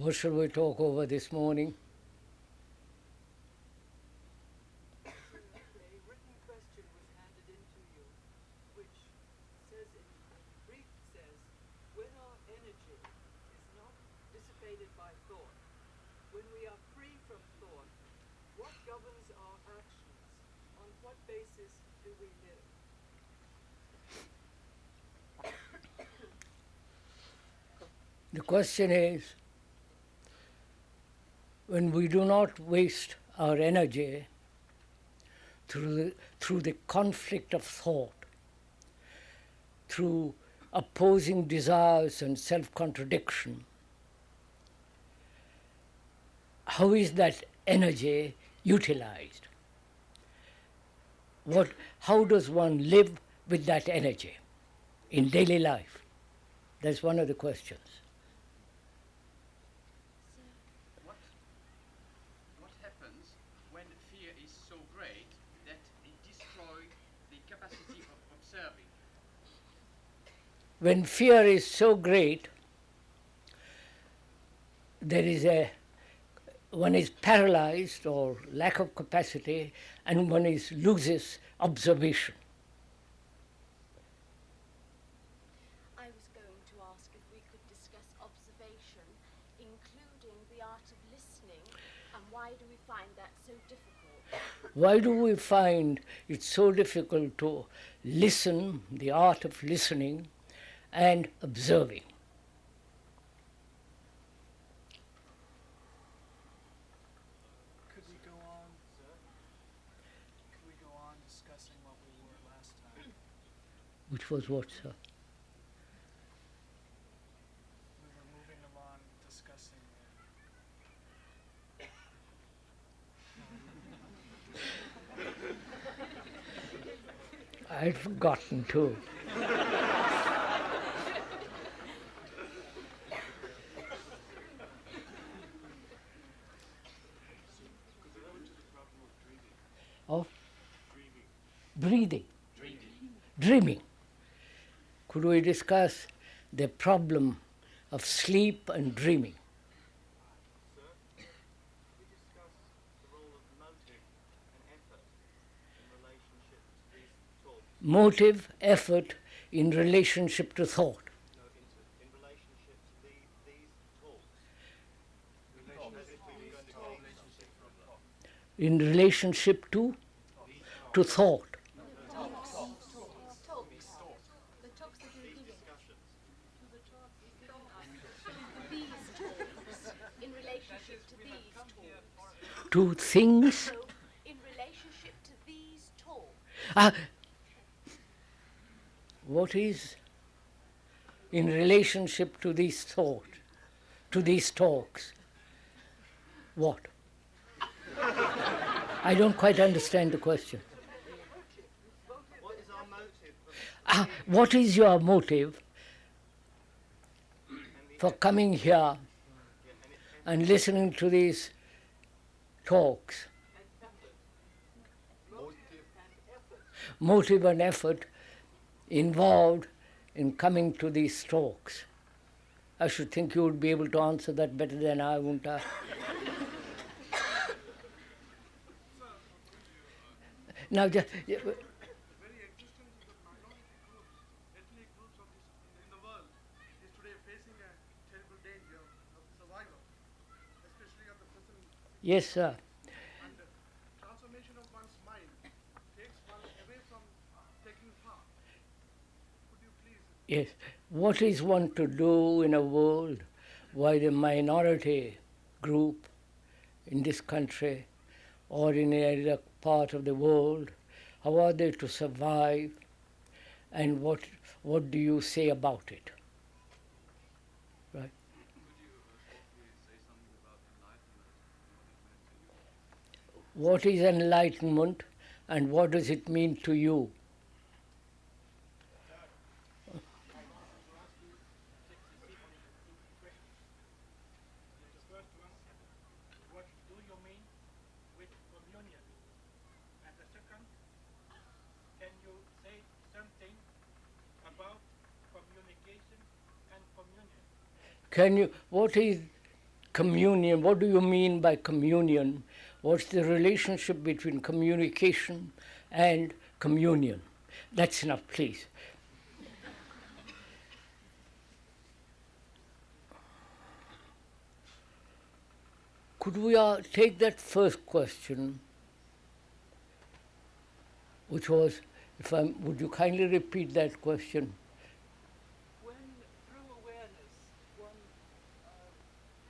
What shall we talk over this morning? A written question was handed in to you, which says, in brief says, when our energy is not dissipated by thought, when we are free from thought, what governs our actions? On what basis do we live? The question is, when we do not waste our energy through the conflict of thought, through opposing desires and self-contradiction, how is that energy utilized? How does one live with that energy in daily life? That's one of the questions. What happens when fear is so great that it destroys the capacity of observing? When fear is so great, one is paralyzed or lack of capacity, and one loses observation. I was going to ask if we could discuss observation, including the art of listening, and why do we find that so difficult? Why do we find it so difficult to listen, the art of listening and observing? Could we go on discussing what we were last time? Which was what, sir? We were moving along discussing I'd forgotten too. Of breathing. Dreaming. Could we discuss the problem of sleep and dreaming? Sir, we discuss the role of motive and effort in relationship to these thoughts. Motive, effort in relationship to thought. No, in relationship to these talks. In relationship to thought. To things. In relationship to these talks. What is in relationship to these thoughts, to these talks? What? I don't quite understand the question. What is our motive? What is your motive for coming here and listening to these talks? Motive and effort involved in coming to these talks. I should think you would be able to answer that better than I, won't I? Now, just, The very existence of the minority groups, ethnic groups in the world is today facing a terrible danger of survival, especially at the present. yes, sir. And transformation of one's mind takes one away from taking part. Could you please? Yes. What is one to do in a world where the minority group in this country or in any other part of the world, how are they to survive, and what do you say about it? Right? Could you softly say something about enlightenment? What is enlightenment and what does it mean to you? The first one, what do you mean with communion? And the second, can you say something about communication and communion? What is communion. What do you mean by communion? What's the relationship between communication and communion? That's enough, please. Could we take that first question, which was, would you kindly repeat that question? When through awareness one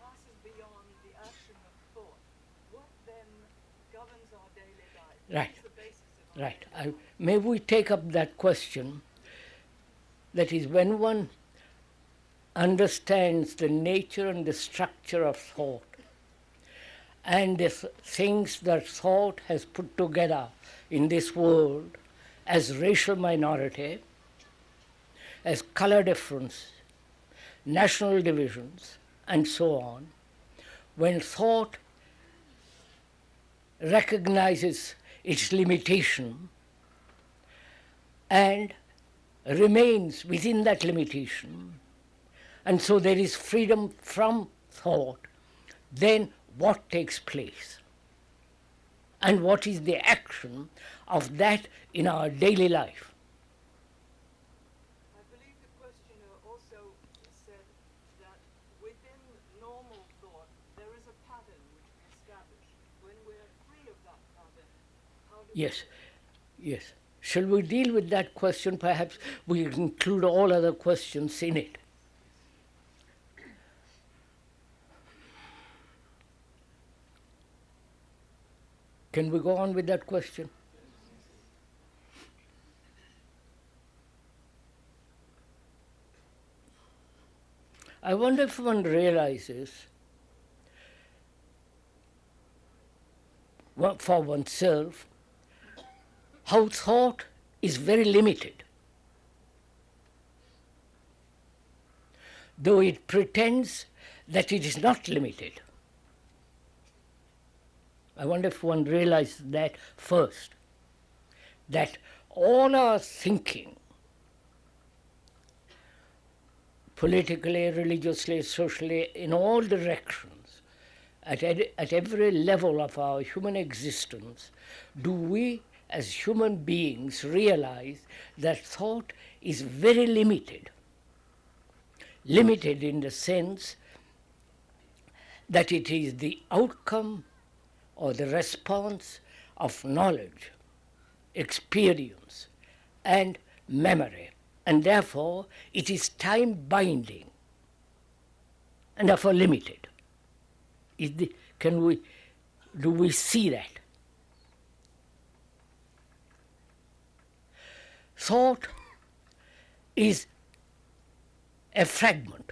passes beyond the action of thought, what then governs our daily life? Right. What is the basis of our Right. daily life? May we take up that question? That is, when one understands the nature and the structure of thought, and the things that thought has put together in this world as racial minority, as color difference, national divisions, and so on, when thought recognizes its limitation and remains within that limitation, and so there is freedom from thought, then what takes place? And what is the action of that in our daily life? I believe the questioner also said that within normal thought there is a pattern which we establish. When we're free of that pattern, how do Yes, yes. Shall we deal with that question? Perhaps we include all other questions in it. Can we go on with that question? I wonder if one realizes for oneself how thought is very limited. Though it pretends that it is not limited. I wonder if one realizes that first, that all our thinking, politically, religiously, socially, in all directions, at every level of our human existence, do we as human beings realize that thought is very limited. Limited in the sense that it is the outcome or the response of knowledge, experience, and memory, and therefore it is time-binding and therefore limited. Do we see that? Thought is a fragment.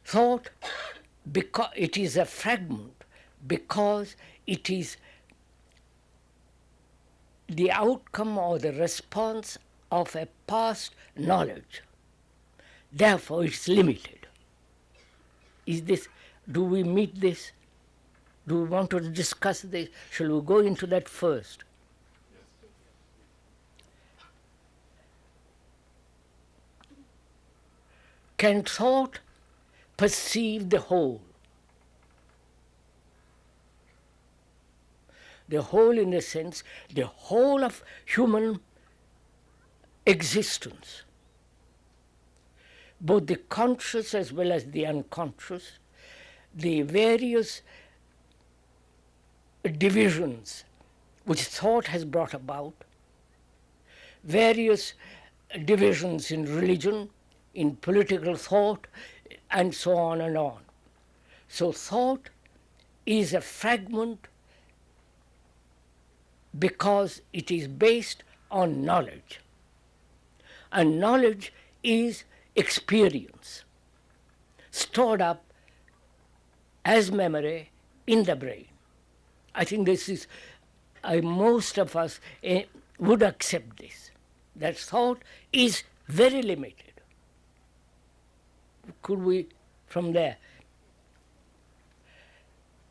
Thought, because it is a fragment, because it is the outcome or the response of a past knowledge. Therefore, it's limited. Do we meet this? Do we want to discuss this? Shall we go into that first? Can thought perceive the whole? The whole in a sense, the whole of human existence, both the conscious as well as the unconscious, the various divisions which thought has brought about, various divisions in religion, in political thought, and so on and on. So thought is a fragment because it is based on knowledge. And knowledge is experience, stored up as memory in the brain. I think this is, most of us would accept this, that thought is very limited. Could we, from there?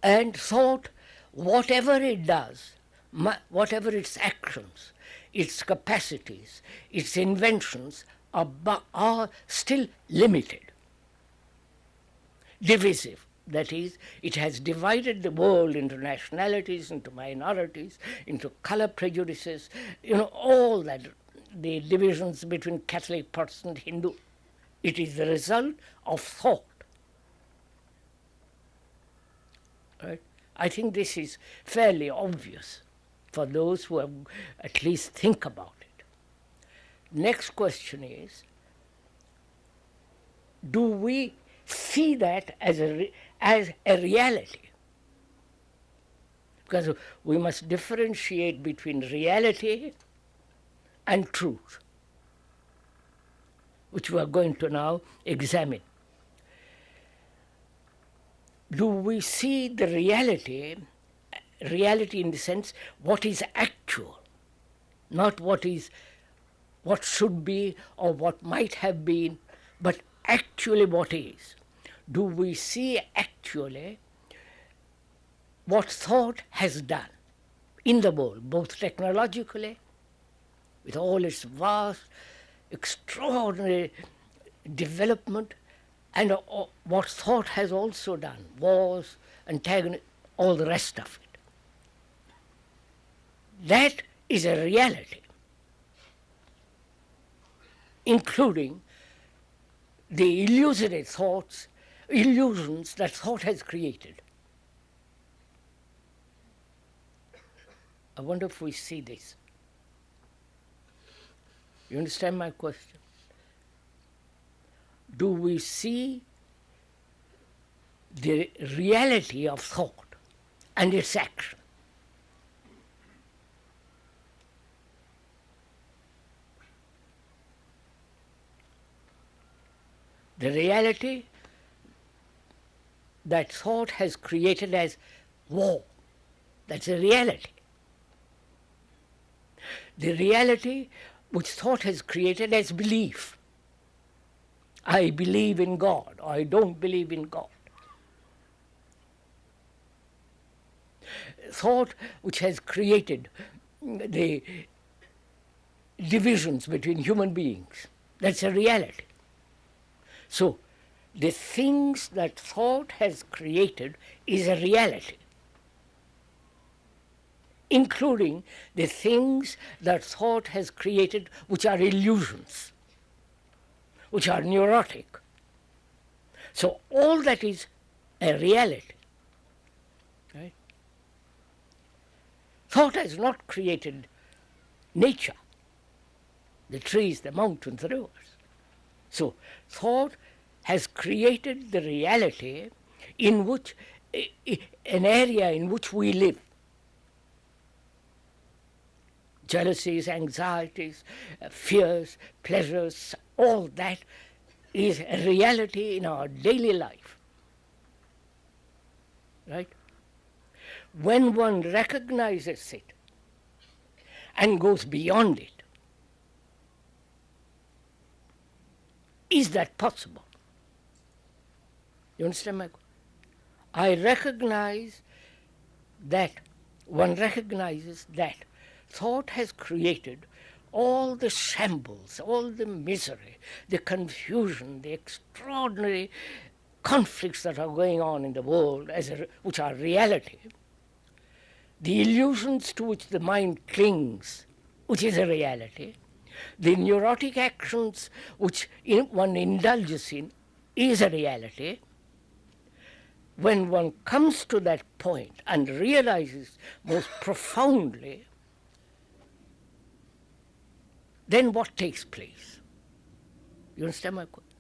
And thought, whatever it does, whatever its actions, its capacities, its inventions are still limited. divisive. That is, it has divided the world into nationalities, into minorities, into color prejudices, all that, the divisions between Catholic, Protestant, Hindu. It is the result of thought. Right? I think this is fairly obvious for those who have at least think about it. Next question is, do we see that as a reality? Because we must differentiate between reality and truth, which we are going to now examine. Do we see the reality in the sense what is actual, not what should be or what might have been, but actually what is? Do we see actually what thought has done in the world, both technologically, with all its vast, extraordinary development, and what thought has also done, wars, antagonism, all the rest of it. That is a reality, including the illusory illusions that thought has created. I wonder if we see this. You understand my question? Do we see the reality of thought and its action? The reality that thought has created as war, that's a reality. The reality which thought has created as belief. I believe in God, or I don't believe in God. Thought which has created the divisions between human beings, that's a reality. So, the things that thought has created is a reality, including the things that thought has created which are illusions, which are neurotic. So all that is a reality. Right? Thought has not created nature, the trees, the mountains, the rivers. So thought has created the reality in which, an area in which we live. Jealousies, anxieties, fears, pleasures, all that is a reality in our daily life. Right? When one recognizes it and goes beyond it, is that possible? You understand my question? I recognize that, one recognizes that thought has created all the shambles, all the misery, the confusion, the extraordinary conflicts that are going on in the world, which are reality, the illusions to which the mind clings, which is a reality, the neurotic actions which one indulges in, is a reality. When one comes to that point and realizes most profoundly, then what takes place? You understand my question?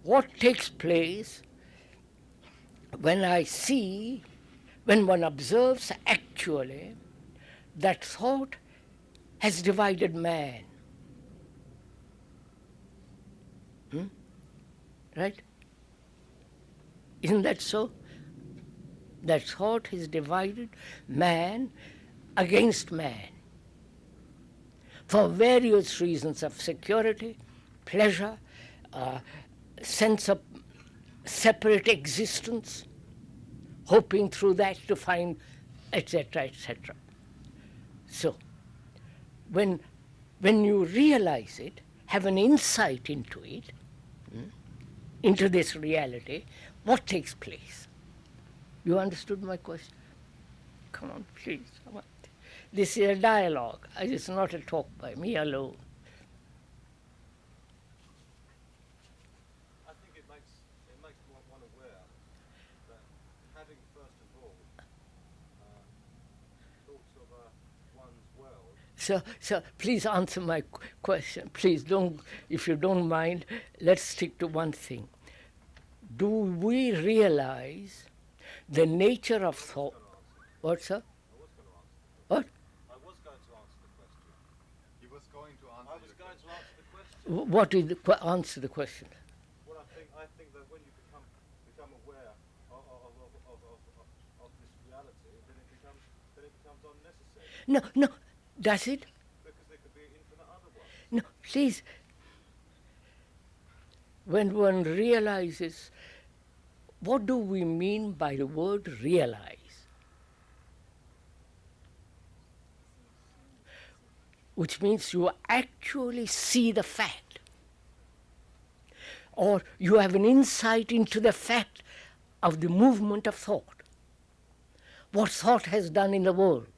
What takes place when one observes actually that thought has divided man? Right? Isn't that so? That thought has divided man against man for various reasons of security, pleasure, sense of separate existence, hoping through that to find, etc., etc. So, when you realize it, have an insight into it, into this reality, what takes place? You understood my question? Come on, please. Come on. This is a dialogue. It's not a talk by me alone. I think it makes one aware that having first of all thoughts of one's world. So please answer my question. Please don't, if you don't mind, let's stick to one thing. Do we realize the nature of thought? What, sir? What? I was going to answer the question. He was going to answer I was your going question. to answer the question. What is the answer the question? Well, I think that when you become aware of this reality, then it becomes unnecessary. No, does it? Because there could be infinite other ones. No, please. When one realizes, what do we mean by the word realize? Which means you actually see the fact, or you have an insight into the fact of the movement of thought, what thought has done in the world,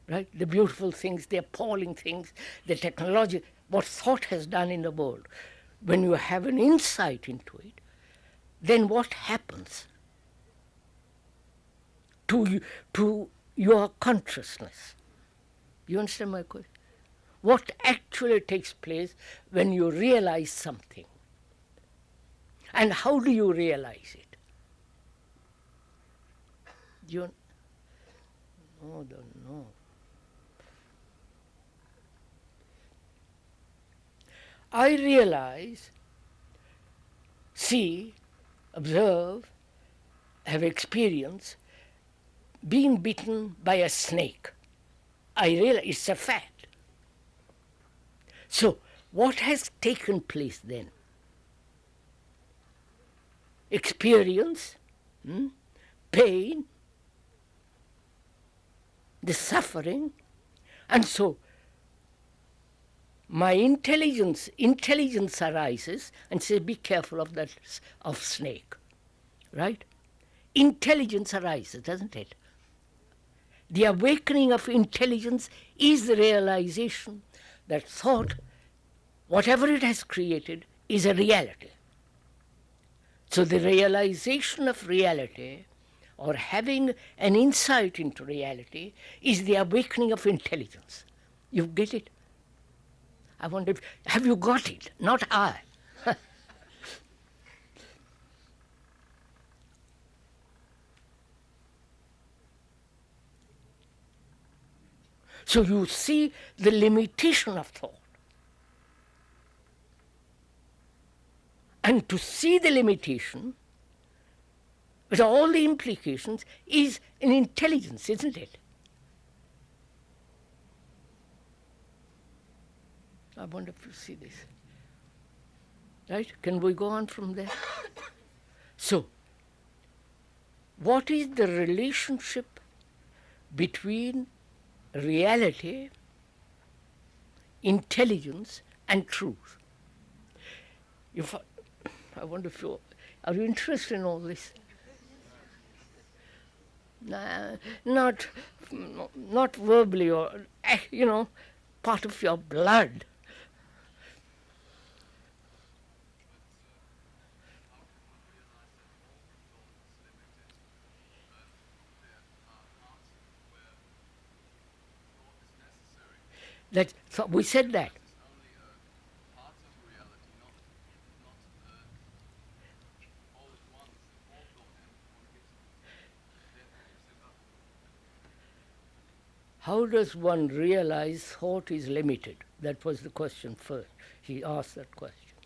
right? The beautiful things, the appalling things, the technology, what thought has done in the world. When you have an insight into it, then what happens to your consciousness? You understand my question? What actually takes place when you realize something? And how do you realize it? You don't know. I realize, see, observe, have experience being bitten by a snake. I realize it's a fact. So, what has taken place then? Experience, pain, the suffering, and so my intelligence arises and says, be careful of snake, right? Intelligence arises, doesn't it? The awakening of intelligence is the realization that thought, whatever it has created, is a reality. So the realization of reality, or having an insight into reality, is the awakening of intelligence. You get it? I wonder, have you got it? Not I. So you see the limitation of thought. And to see the limitation, with all the implications, is an intelligence, isn't it? I wonder if you see this. Right? Can we go on from there? So, what is the relationship between reality, intelligence, and truth? I wonder if are you interested in all this? Nah, not verbally, or part of your blood. So we said that. How does one realize thought is limited? That was the question first. He asked that question.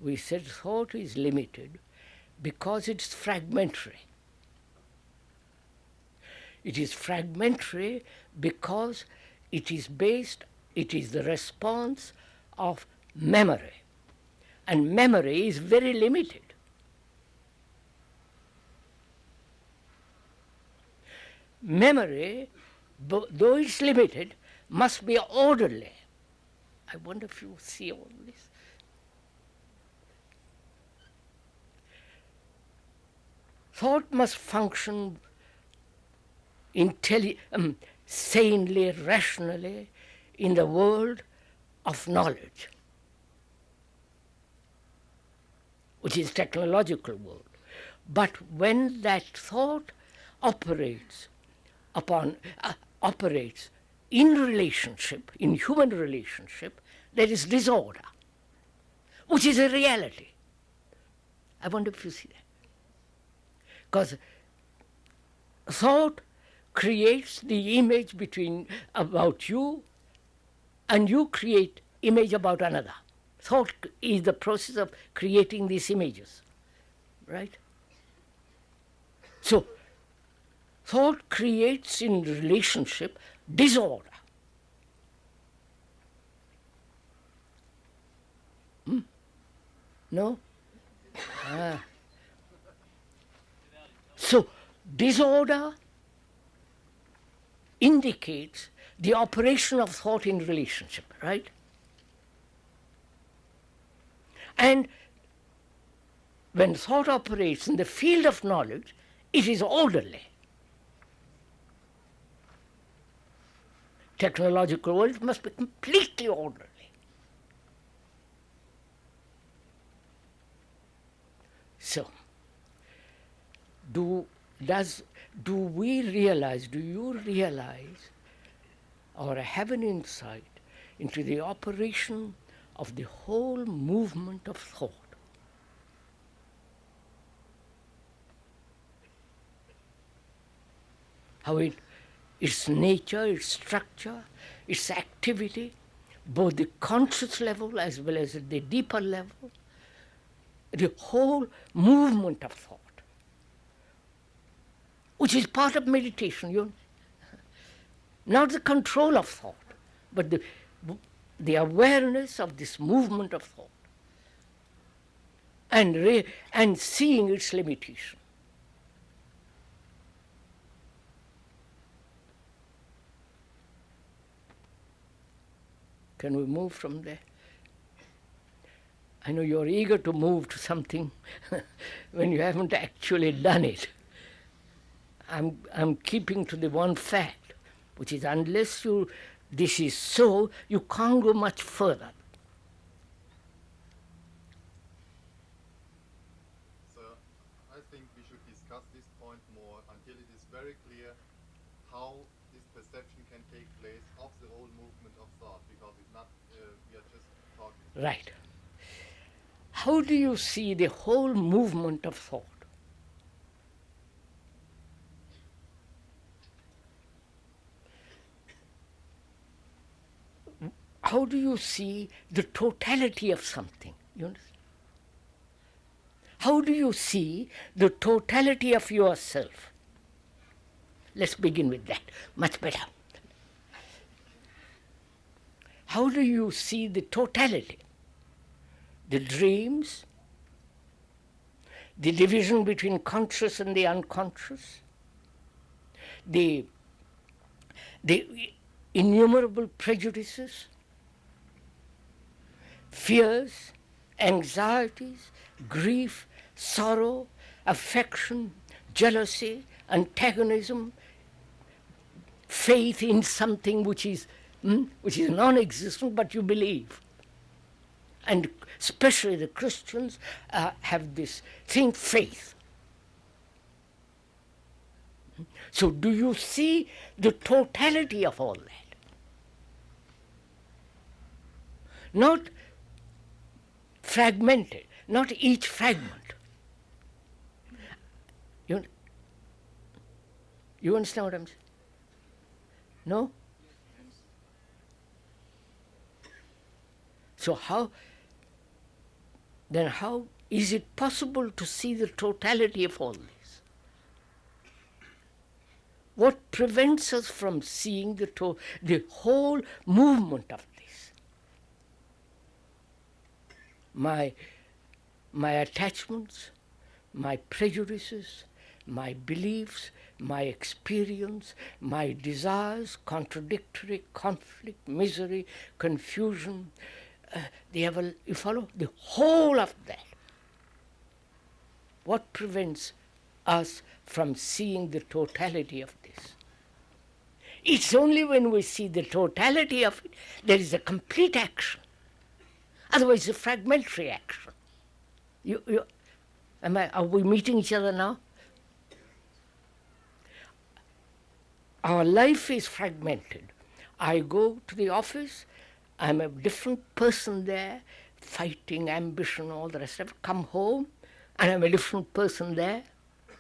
We said thought is limited because it's fragmentary. It is fragmentary because it is the response of memory. And memory is very limited. memory, though it's limited, must be orderly. I wonder if you see all this. Thought must function sanely, rationally in the world of knowledge, which is technological world. But when that thought operates in relationship, in human relationship, there is disorder, which is a reality. I wonder if you see that. Because thought creates the image about you, and you create image about another. Thought is the process of creating these images, right? So, thought creates in relationship disorder. No? So, disorder indicates the operation of thought in relationship, right? And when thought operates in the field of knowledge, it is orderly. Technological world must be completely orderly. So, do you realize or have an insight into the operation of the whole movement of thought? How its nature, its structure, its activity, both the conscious level as well as at the deeper level, the whole movement of thought, which is part of meditation, not the control of thought, but the awareness of this movement of thought and seeing its limitation. Can we move from there? I know you're eager to move to something when you haven't actually done it. I'm keeping to the one fact, which is unless this is so, you can't go much further. Sir, I think we should discuss this point more until it is very clear how this perception can take place of the whole movement of thought, because it's not, we are just talking. Right. How do you see the whole movement of thought? How do you see the totality of something? You understand? How do you see the totality of yourself? Let's begin with that. Much better. How do you see the totality? The dreams, the division between conscious and the unconscious, the innumerable prejudices, fears, anxieties, grief, sorrow, affection, jealousy, antagonism, faith in something which is non-existent but you believe. And especially the Christians have this thing, faith. So do you see the totality of all that? Not fragmented, not each fragment. You understand what I'm saying? No? So how is it possible to see the totality of all this? What prevents us from seeing the whole movement of this? My attachments, my prejudices, my beliefs, my experience, my desires, contradictory, conflict, misery, confusion, you follow? The whole of that. What prevents us from seeing the totality of this? It's only when we see the totality of it, there is a complete action. Otherwise, it's a fragmentary action. Are we meeting each other now? Our life is fragmented. I go to the office, I'm a different person there, fighting, ambition, all the rest of it. Come home, and I'm a different person there.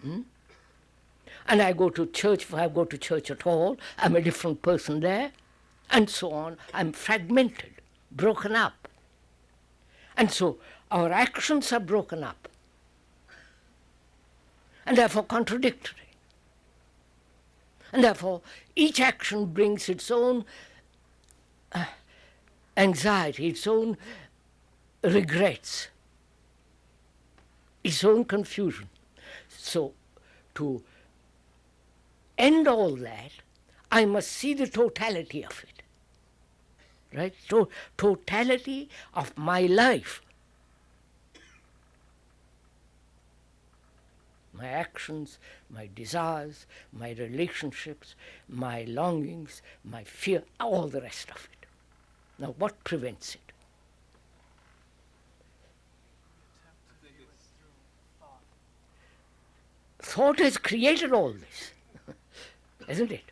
And I go to church, if I go to church at all, I'm a different person there, and so on. I'm fragmented, broken up. And so our actions are broken up, and therefore contradictory. And therefore each action brings its own anxiety, its own regrets, its own confusion. So to end all that, I must see the totality of it. Right? So totality of my life. My actions, my desires, my relationships, my longings, my fear, all the rest of it. Now what prevents it? Thought has created all this, isn't it?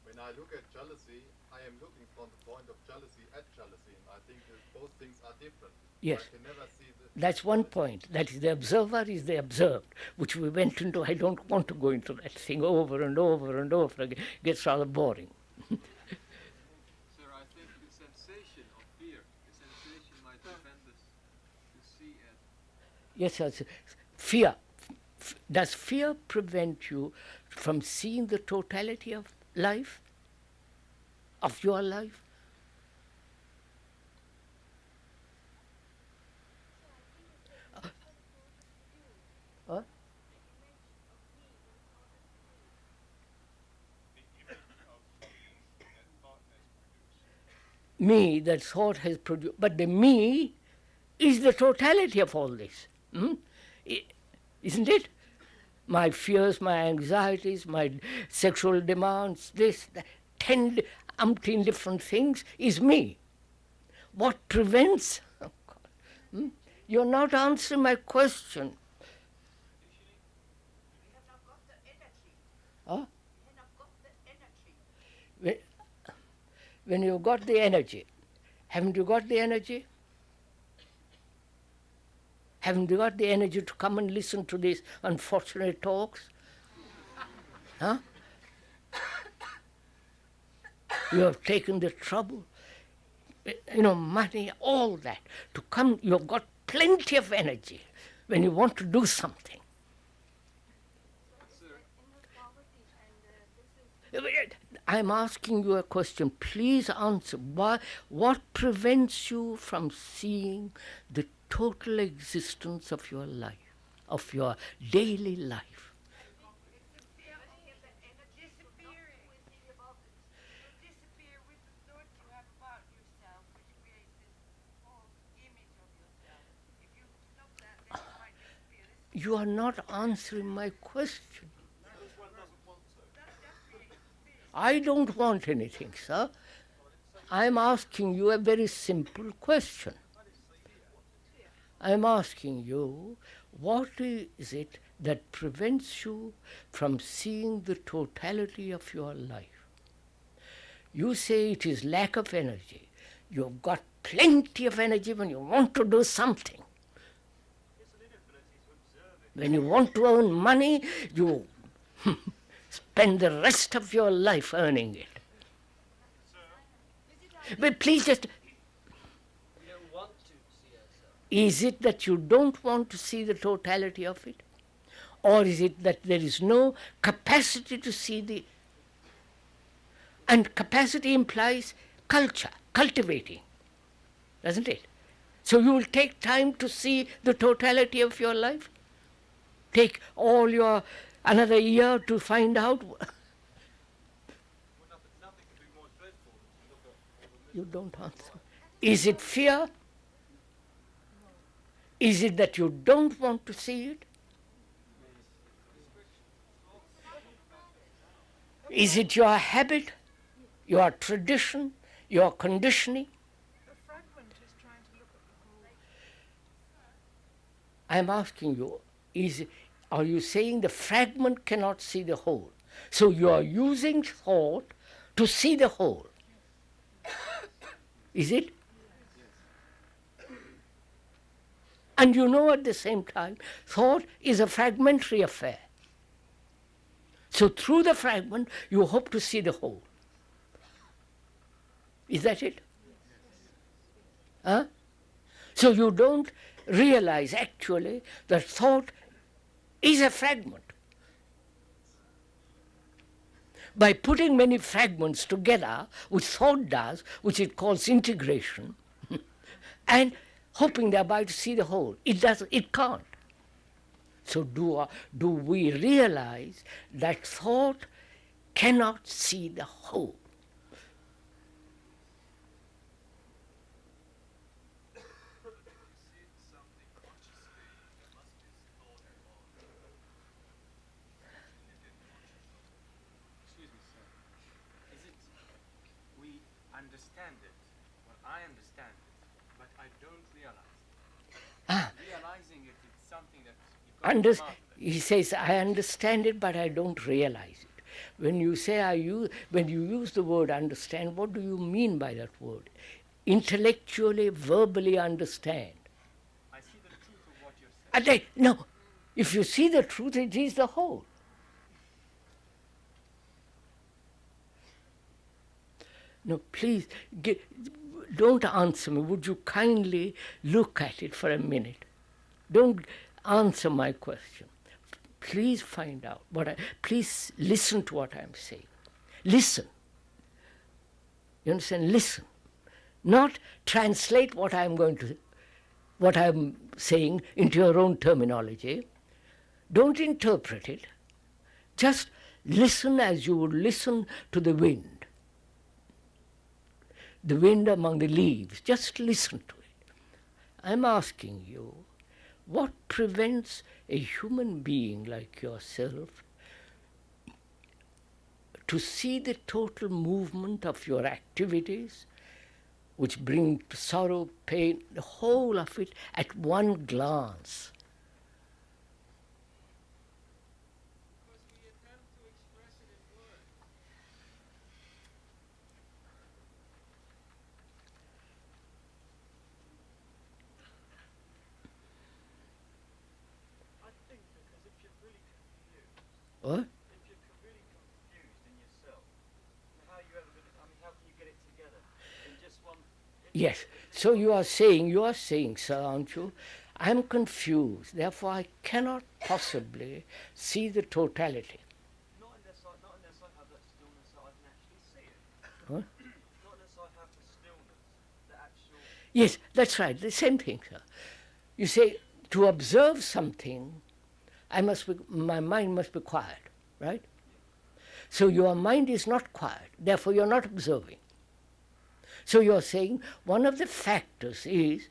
When I look at jealousy, I am looking from the point of jealousy at jealousy, and I think that both things are different. Yes. I can never see the That's one point. That is, the observer is the observed, which we went into. I don't want to go into that thing over and over and over again. It gets rather boring. Sir, I think the sensation of fear, the sensation might prevent us to see it. Yes, yes. Fear. Does fear prevent you from seeing the totality of life, of your life? Huh? Me, that thought has produced. But the me is the totality of all this. Isn't it? My fears, my anxieties, my sexual demands, this, that, 10 umpteen different things is me. What prevents? Oh God. You're not answering my question. We have not got the energy. Huh? We have not got the energy. When you've got the energy, haven't you got the energy? Haven't you got the energy to come and listen to these unfortunate talks? Huh? You have taken the trouble, money, all that, to come. You've got plenty of energy when you want to do something. I'm asking you a question. Please answer. What prevents you from seeing the total existence of your life, of your daily life? Disappear with the thought you have about yourself, which creates this false image of yourself. If you stop that, then you might disappear. You are not answering my question. I don't want anything, sir. I'm asking you a very simple question. I'm asking you, what is it that prevents you from seeing the totality of your life? You say it is lack of energy. You've got plenty of energy when you want to do something. When you want to earn money, you spend the rest of your life earning it. But please just... We don't want to see ourselves. Is it that you don't want to see the totality of it? Or is it that there is no capacity to see the... And capacity implies culture, cultivating, doesn't it? So you will take time to see the totality of your life? take all your another year to find out? Well, nothing could be more dreadful than to look at all the You don't answer. Is it fear? Is it that you don't want to see it? Is it your habit, your tradition, your conditioning? The fragment is trying to look at the whole. I'm asking you, are you saying the fragment cannot see the whole? So you are using thought to see the whole. Is it? And you know at the same time, thought is a fragmentary affair. So through the fragment, you hope to see the whole. Is that it? Huh? So you don't realize actually that thought is a fragment. By putting many fragments together, which thought does, which it calls integration, and hoping thereby to see the whole, it can't. So do we realize that thought cannot see the whole? Excuse me, sir. Is it we understand it? Well, I understand it, but I don't realize it. Realizing it is something that you can't come out of it. He says, I understand it, but I don't realize it. When you say when you use the word understand, what do you mean by that word? Intellectually, verbally understand. I see the truth of what you're saying. No, if you see the truth, it is the whole. No, please, don't answer me. Would you kindly look at it for a minute? Don't answer my question. Please find out please listen to what I'm saying. Listen. You understand? Listen. Not translate what I'm saying into your own terminology. Don't interpret it. Just listen as you would listen to the wind. The wind among the leaves. Just listen to it. I'm asking you, what prevents a human being like yourself to see the total movement of your activities, which bring sorrow, pain, the whole of it at one glance? Because we attempt to express it in words. I think because if you're really confused, What? if you're really confused in yourself, how are you ever going to, how can you get it together in just one? Yes. So you are saying, sir, aren't you? I'm confused, therefore I cannot possibly see the totality. Not unless I have that stillness that I can actually see it. What? Not unless I have the stillness, the actual. Yes, that's right, the same thing, sir. You say, to observe something, my mind must be quiet, right? So your mind is not quiet, therefore you're not observing. So you're saying one of the factors is,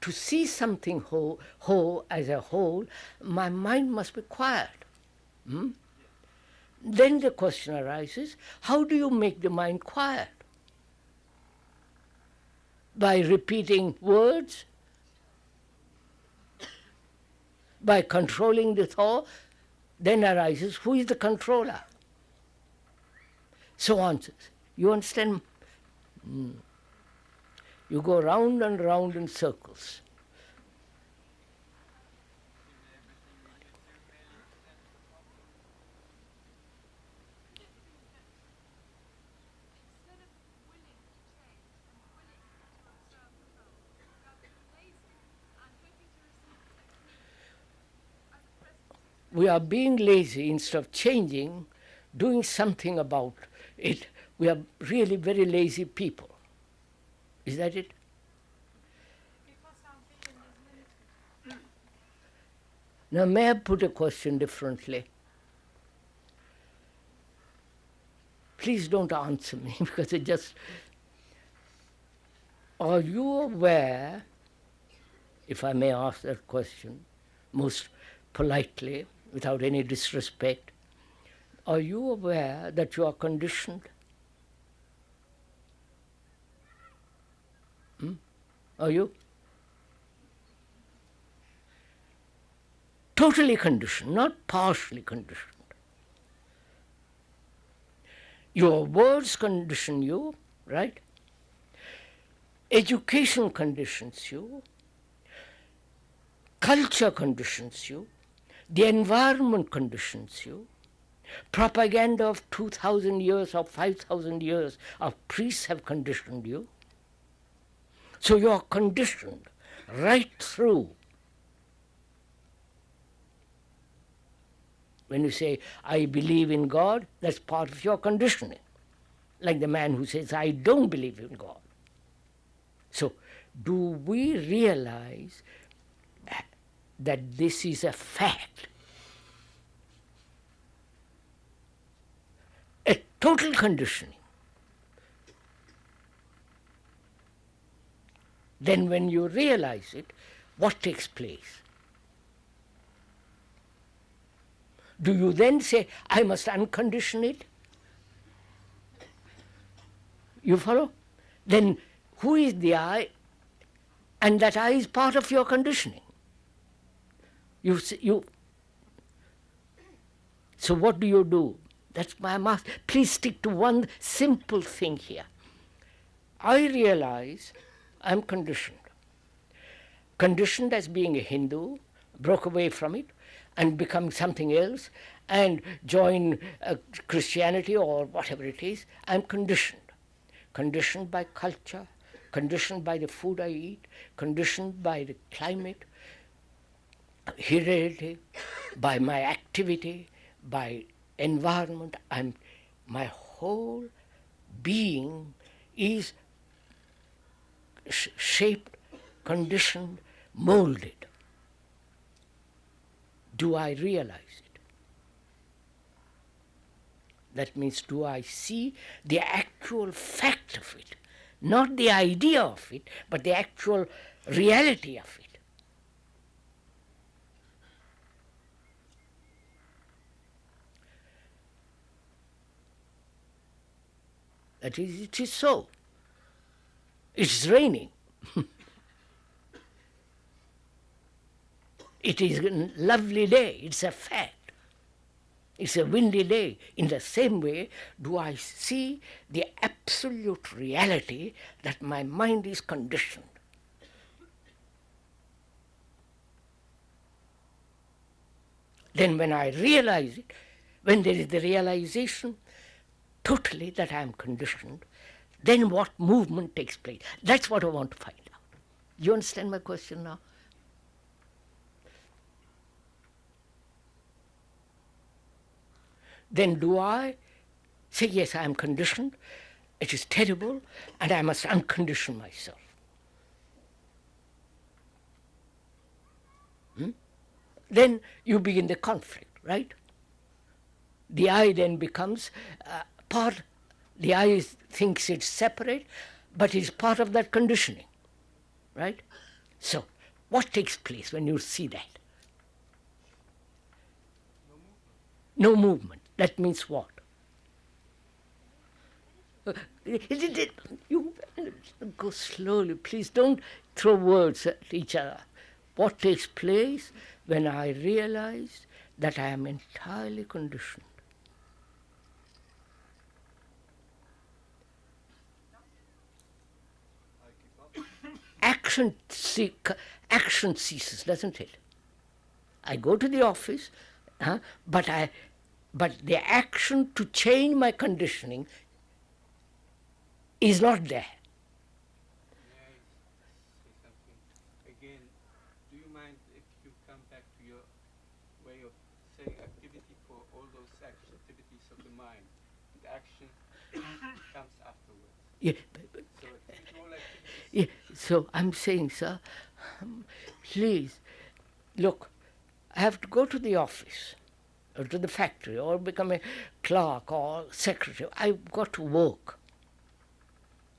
to see something whole as a whole, my mind must be quiet. Then the question arises, how do you make the mind quiet? By repeating words? By controlling the thought? Then arises, who is the controller? So on. You understand? You go round and round in circles. Instead of willing to change and willing to observe the whole, you have been lazy and hoping to receive the technique as a present. We are being lazy instead of changing, doing something about it. We are really very lazy people. Is that it? Because our vision is limited. Now, may I put a question differently? Please don't answer me because it just... Are you aware, if I may ask that question most politely, without any disrespect, are you aware that you are conditioned? Are you? Totally conditioned, not partially conditioned. Your words condition you, right? Education conditions you. Culture conditions you. The environment conditions you. Propaganda of 2,000 years or 5,000 years of priests have conditioned you. So you are conditioned right through. When you say, I believe in God, that's part of your conditioning. Like the man who says, I don't believe in God. So, do we realize that this is a fact? A total conditioning. Then when you realize it, what takes place? Do you then say, I must uncondition it? You follow? Then who is the I? And that I is part of your conditioning. So what do? That's my master. Please stick to one simple thing here. I realize I'm conditioned. Conditioned as being a Hindu, broke away from it, and become something else, and join Christianity or whatever it is. I'm conditioned. Conditioned by culture, conditioned by the food I eat, conditioned by the climate, heredity, by my activity, by environment. My whole being is shaped, conditioned, molded. Do I realize it? That means, do I see the actual fact of it? Not the idea of it, but the actual reality of it. That is, it is so. It's raining. It is a lovely day, it's a fact. It's a windy day. In the same way, do I see the absolute reality that my mind is conditioned? Then when I realize it, when there is the realization totally that I am conditioned, then what movement takes place? That's what I want to find out. Do you understand my question now? Then do I say, yes, I am conditioned, it is terrible, and I must uncondition myself? Then you begin the conflict, right? The I then becomes part, the I thinks it's separate, but is part of that conditioning, right? So, what takes place when you see that? No movement. That means what? You go slowly, please don't throw words at each other. What takes place when I realize that I am entirely conditioned? Action ceases, doesn't it? I go to the office, but the action to change my conditioning is not there. May I say something? Again, do you mind if you come back to your way of saying activity for all those activities of the mind? The action comes afterwards. Yeah, So it's all activities. yeah, so I'm saying, sir, please, look, I have to go to the office or to the factory or become a clerk or secretary. I've got to work.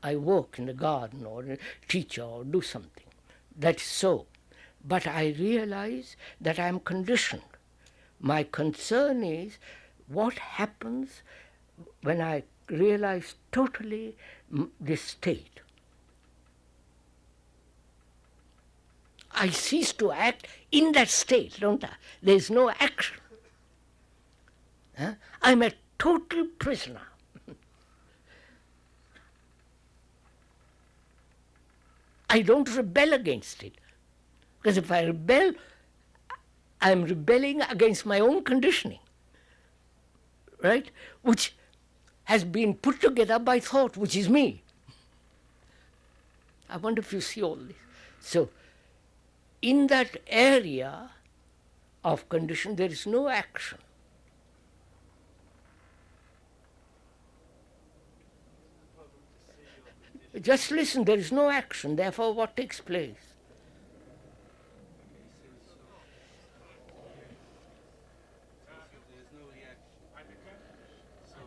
I work in the garden or a teacher or do something. That's so. But I realize that I'm conditioned. My concern is what happens when I realize totally this state. I cease to act in that state, don't I? There's no action. I'm a total prisoner. I don't rebel against it. Because if I rebel, I'm rebelling against my own conditioning, right? Which has been put together by thought, which is me. I wonder if you see all this. So, in that area of condition, there is no action. Just listen, there is no action, therefore what takes place? There's no reaction. So,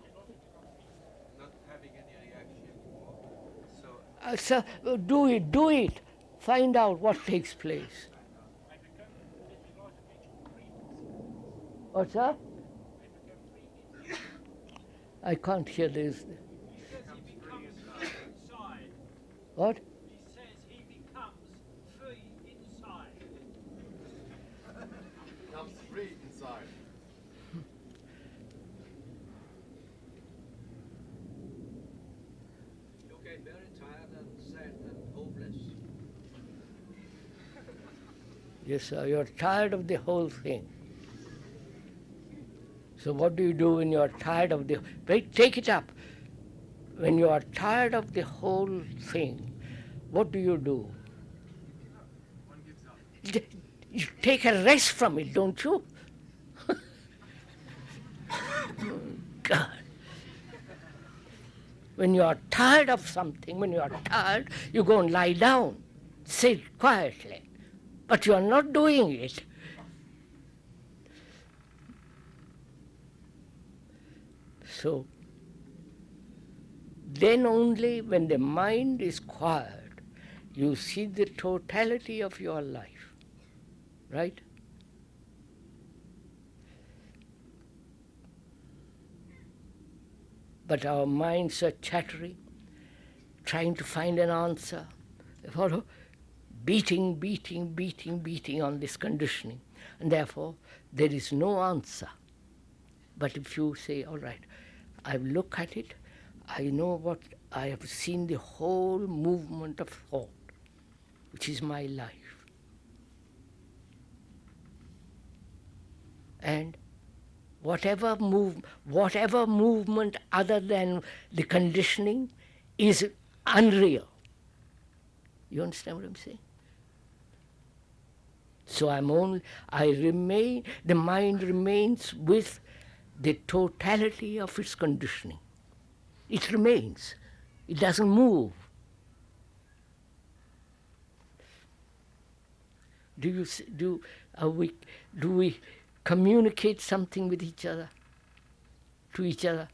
not having any reaction anymore. So, Do it. Find out what takes place. What's that? I can't hear this. What? He says he becomes free inside. Becomes free inside. You get very tired and sad and hopeless. Yes, sir, you're tired of the whole thing. So what do you do when you're tired of the... Wait, take it up. When you are tired of the whole thing, what do? one gives up. You take a rest from it, don't you? God. When you are tired of something, when you are tired, you go and lie down, sit quietly. But you are not doing it. So, then only when the mind is quiet, you see the totality of your life, right? But our minds are chattering, trying to find an answer, follow? Beating on this conditioning. And therefore, there is no answer. But if you say, all right, I look at it, I know what, I have seen the whole movement of thought, which is my life. And whatever movement other than the conditioning is unreal. You understand what I'm saying? So the mind remains with the totality of its conditioning. It remains. It doesn't move. Do we communicate something with each other, to each other?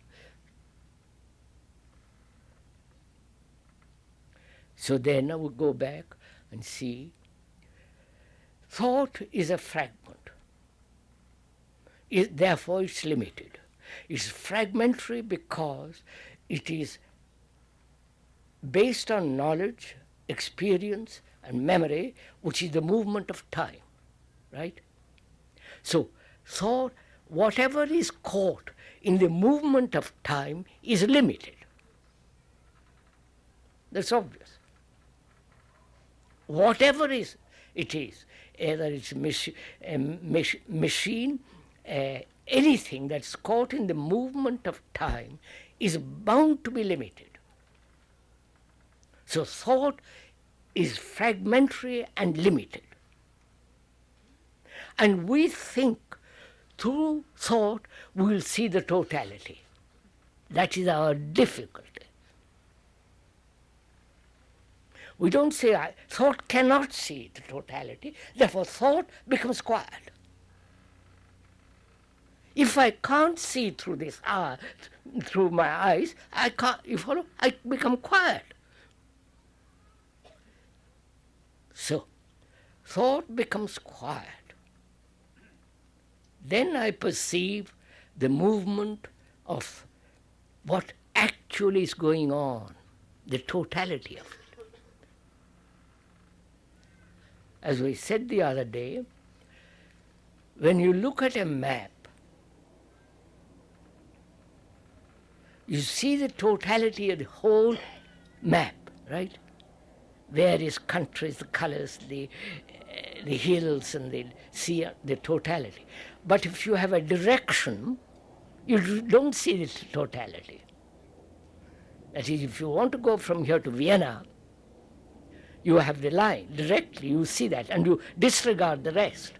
So then I will go back and see. Thought is a fragment. Therefore it's limited. It's fragmentary because it is based on knowledge, experience, and memory, which is the movement of time, right? So thought, whatever is caught in the movement of time is limited. That's obvious. Whatever it is, either it's a machine, anything that's caught in the movement of time is bound to be limited. So thought is fragmentary and limited. And we think through thought we'll see the totality. That is our difficulty. We don't say thought cannot see the totality, therefore thought becomes quiet. If I can't see through this eye, through my eyes, I can't, you follow? I become quiet. So, thought becomes quiet. Then I perceive the movement of what actually is going on, the totality of it. As we said the other day, when you look at a map, you see the totality of the whole map, right? Various countries, the colors, the hills and the sea, the totality. But if you have a direction, you don't see the totality. That is, if you want to go from here to Vienna, you have the line, directly you see that, and you disregard the rest.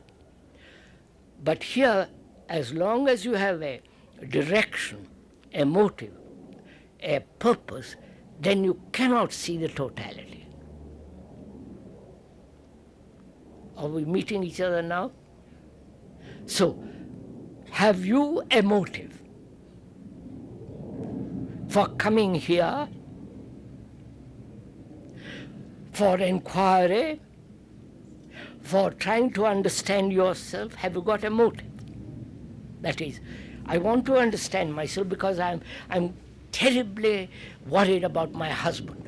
But here, as long as you have a direction, a motive, a purpose, then you cannot see the totality. Are we meeting each other now? So, have you a motive for coming here, for inquiry, for trying to understand yourself? Have you got a motive? That is, I want to understand myself because I'm terribly worried about my husband.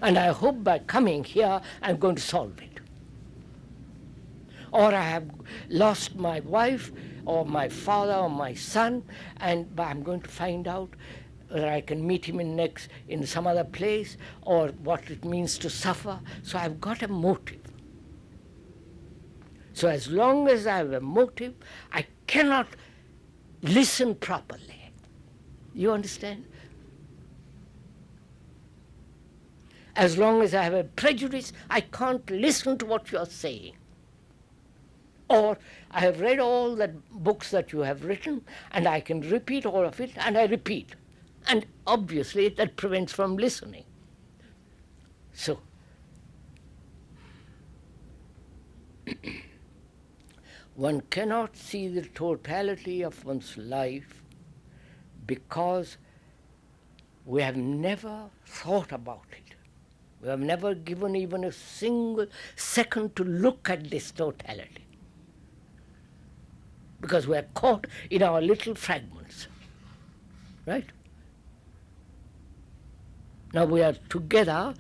And I hope by coming here I'm going to solve it. Or I have lost my wife or my father or my son, and I'm going to find out whether I can meet him in some other place, or what it means to suffer. So I've got a motive. So as long as I have a motive, I cannot listen properly. You understand? As long as I have a prejudice, I can't listen to what you're saying. Or I have read all the books that you have written, and I can repeat all of it, and I repeat. And obviously that prevents from listening. So, one cannot see the totality of one's life because we have never thought about it. We have never given even a single second to look at this totality. Because we are caught in our little fragments. Right? Now we are together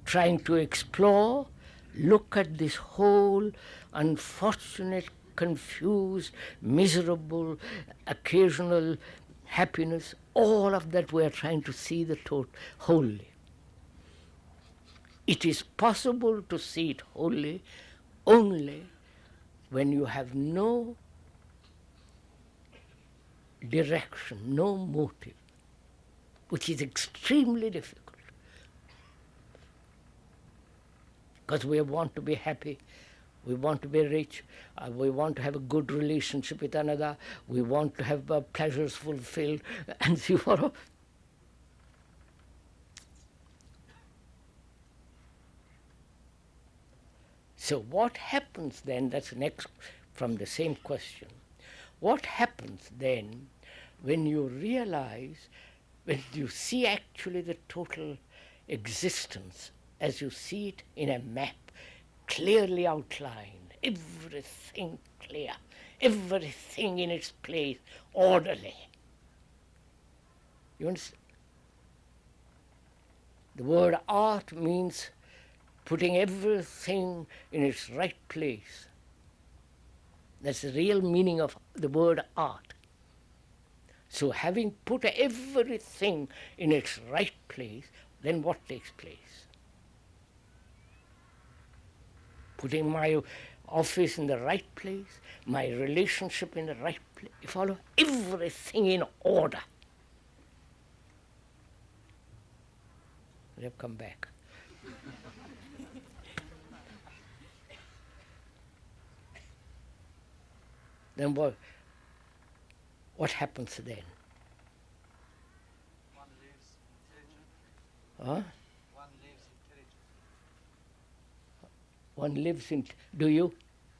trying to explore, look at this whole unfortunate, confused, miserable, occasional happiness, all of that we are trying to see the wholly. It is possible to see it wholly only when you have no direction, no motive, which is extremely difficult. Because we want to be happy, we want to be rich, we want to have a good relationship with another, we want to have our pleasures fulfilled, and so forth. So what happens then, that's next from the same question, what happens then when you realize, when you see actually the total existence as you see it in a map, clearly outlined, everything clear, everything in its place, orderly. You understand? The word art means putting everything in its right place. That's the real meaning of the word art. So having put everything in its right place, then what takes place? Putting my office in the right place, my relationship in the right place, you follow? Everything in order. They've come back. Then what happens then? One lives intelligent. Huh? One lives intelligent. One lives in, do you?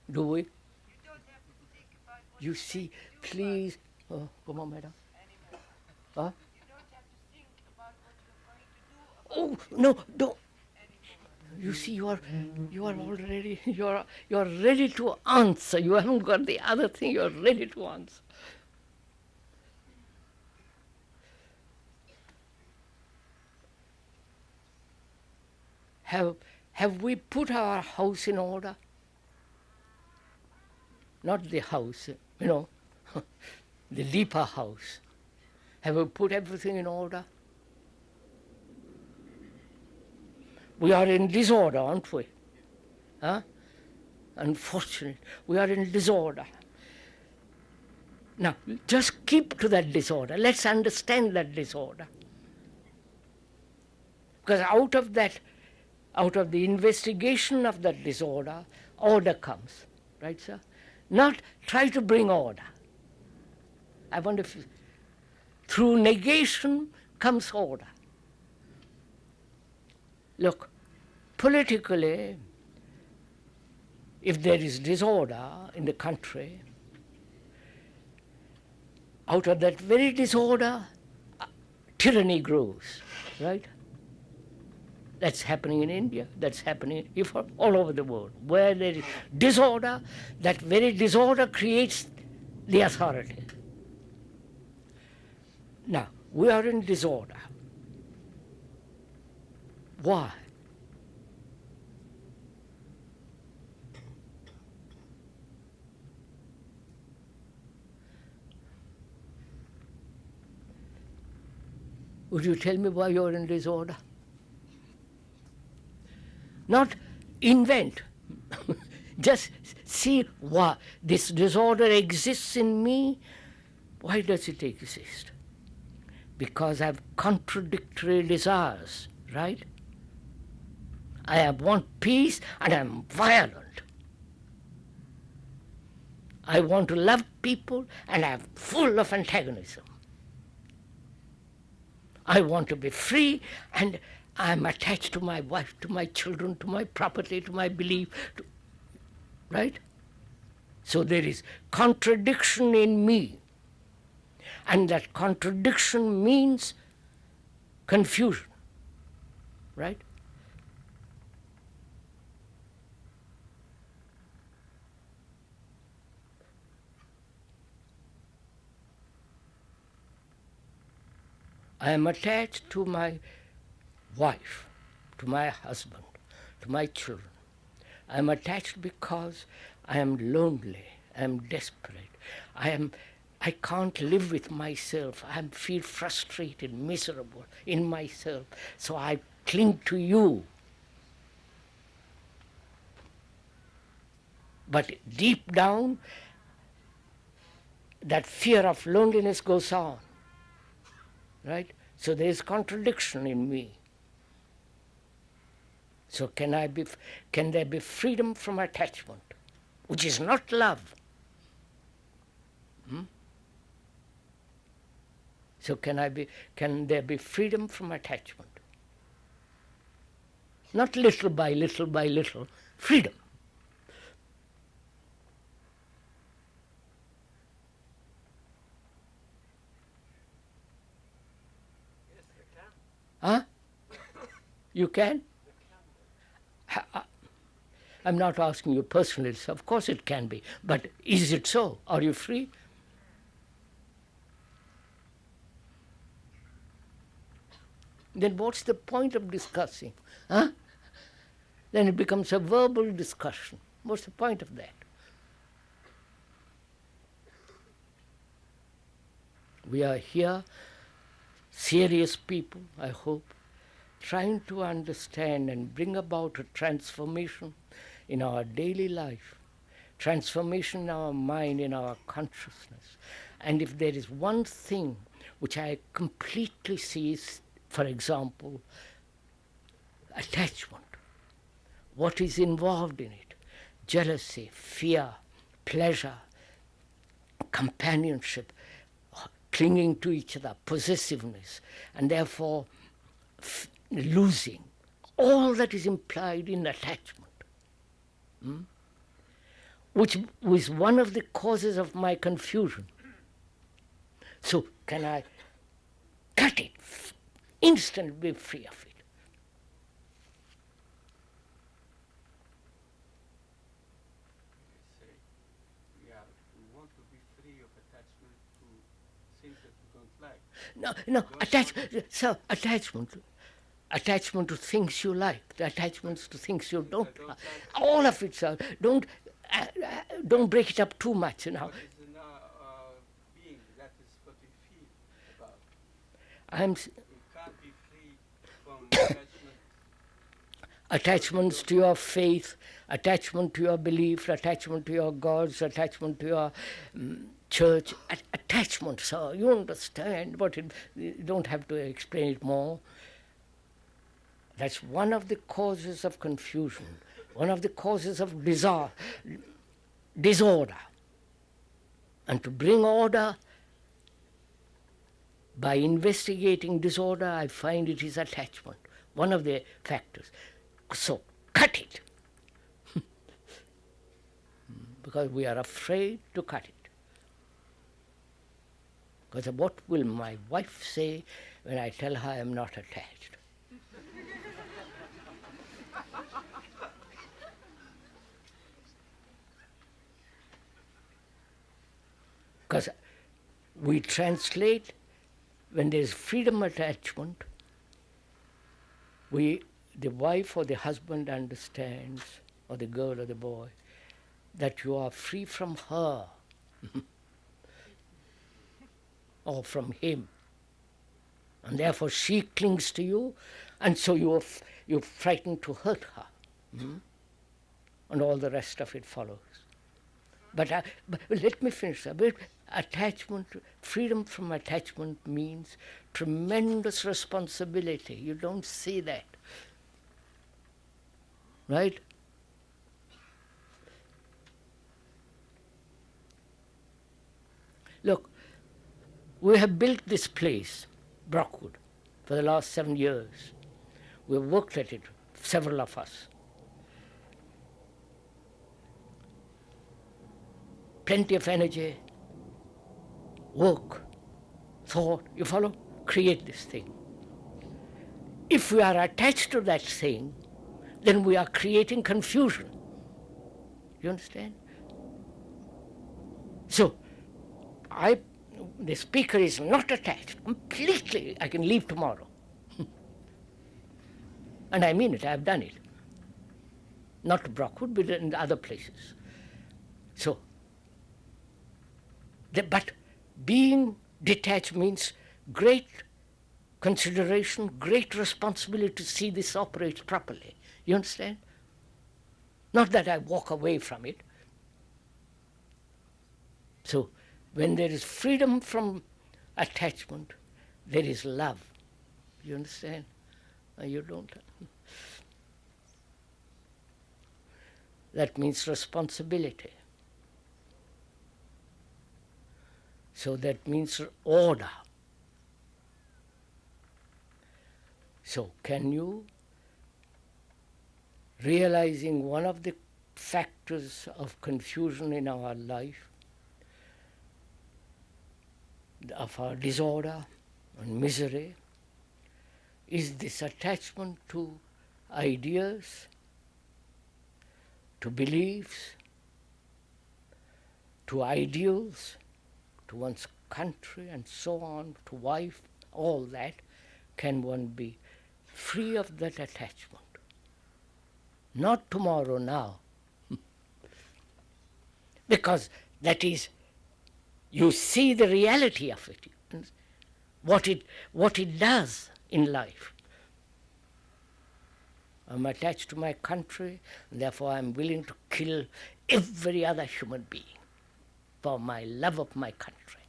Do we? You don't You see, please, come on, madam. Huh? You don't have to think about what you're going to do about Oh no, don't. You see, you are already you are ready to answer. You haven't got the other thing. You are ready to answer. Have we put our house in order? Not the house, the deeper house. Have we put everything in order? We are in disorder, aren't we? Huh? Unfortunately, we are in disorder. Now, just keep to that disorder. Let's understand that disorder. Because out of the investigation of that disorder, order comes. Right, sir? Not try to bring order. I wonder if through negation comes order. Look, politically, if there is disorder in the country, out of that very disorder, tyranny grows, right? That's happening in India, that's happening all over the world. Where there is disorder, that very disorder creates the authority. Now, we are in disorder. Why? Would you tell me why you're in disorder? Not invent. Just see why this disorder exists in me. Why does it exist? Because I have contradictory desires, right? I want peace and I'm violent. I want to love people and I'm full of antagonism. I want to be free and I'm attached to my wife, to my children, to my property, to my belief, right? So there is contradiction in me. And that contradiction means confusion, right? I am attached to my wife, to my husband, to my children. I am attached because I am lonely, I am desperate, I can't live with myself, I feel frustrated, miserable in myself, so I cling to you. But deep down, that fear of loneliness goes on, right? So there is contradiction in me. So can there be freedom from attachment, which is not love? So can there be freedom from attachment? Not little by little, freedom. Yes, they can. Huh? You can? I'm not asking you personally, of course it can be, but is it so? Are you free? Then what's the point of discussing? Huh? Then it becomes a verbal discussion. What's the point of that? We are here, serious people, I hope, trying to understand and bring about a transformation in our daily life, transformation in our mind, in our consciousness. And if there is one thing which I completely see is, for example, attachment. What is involved in it? Jealousy, fear, pleasure, companionship, clinging to each other, possessiveness, and therefore losing. All that is implied in attachment. which was one of the causes of my confusion. So can I cut it, instantly be free of it? Say we want to be free of attachment to things that we don't like. No, attachment to things you like, the attachments to things you don't like. All of it, sir. Don't break it up too much, you know. What is in our being? That is what we feel about. We can't be free from attachments to your faith, attachment to your beliefs, attachment to your gods, attachment to your church, attachment, sir. You understand, but you don't have to explain it more. That's one of the causes of confusion, one of the causes of disorder. And to bring order, by investigating disorder, I find it is attachment, one of the factors. So, cut it. Because we are afraid to cut it. Because what will my wife say when I tell her I am not attached? Because we translate, when there is freedom attachment, the wife or the husband understands, or the girl or the boy, that you are free from her or from him. And therefore she clings to you, and so you're frightened to hurt her. And all the rest of it follows. But let me finish. Attachment, freedom from attachment means tremendous responsibility. You don't see that. Right? Look, we have built this place, Brockwood, for the last 7 years. We've worked at it, several of us. Plenty of energy, work, thought, you follow? Create this thing. If we are attached to that thing, then we are creating confusion. You understand? So, the speaker is not attached completely. I can leave tomorrow. And I mean it, I have done it. Not to Brockwood, but in other places. So, but being detached means great consideration, great responsibility to see this operates properly. You understand? Not that I walk away from it. So, when there is freedom from attachment, there is love. You understand? You don't. That means responsibility. So that means order. So can you, realizing one of the factors of confusion in our life, of our disorder and misery, is this attachment to ideas, to beliefs, to ideals, to one's country and so on, to wife, all that. Can one be free of that attachment? Not tomorrow, now. Because that is, you see the reality of it, what it does in life. I'm attached to my country, and therefore I'm willing to kill every other human being for my love of my country.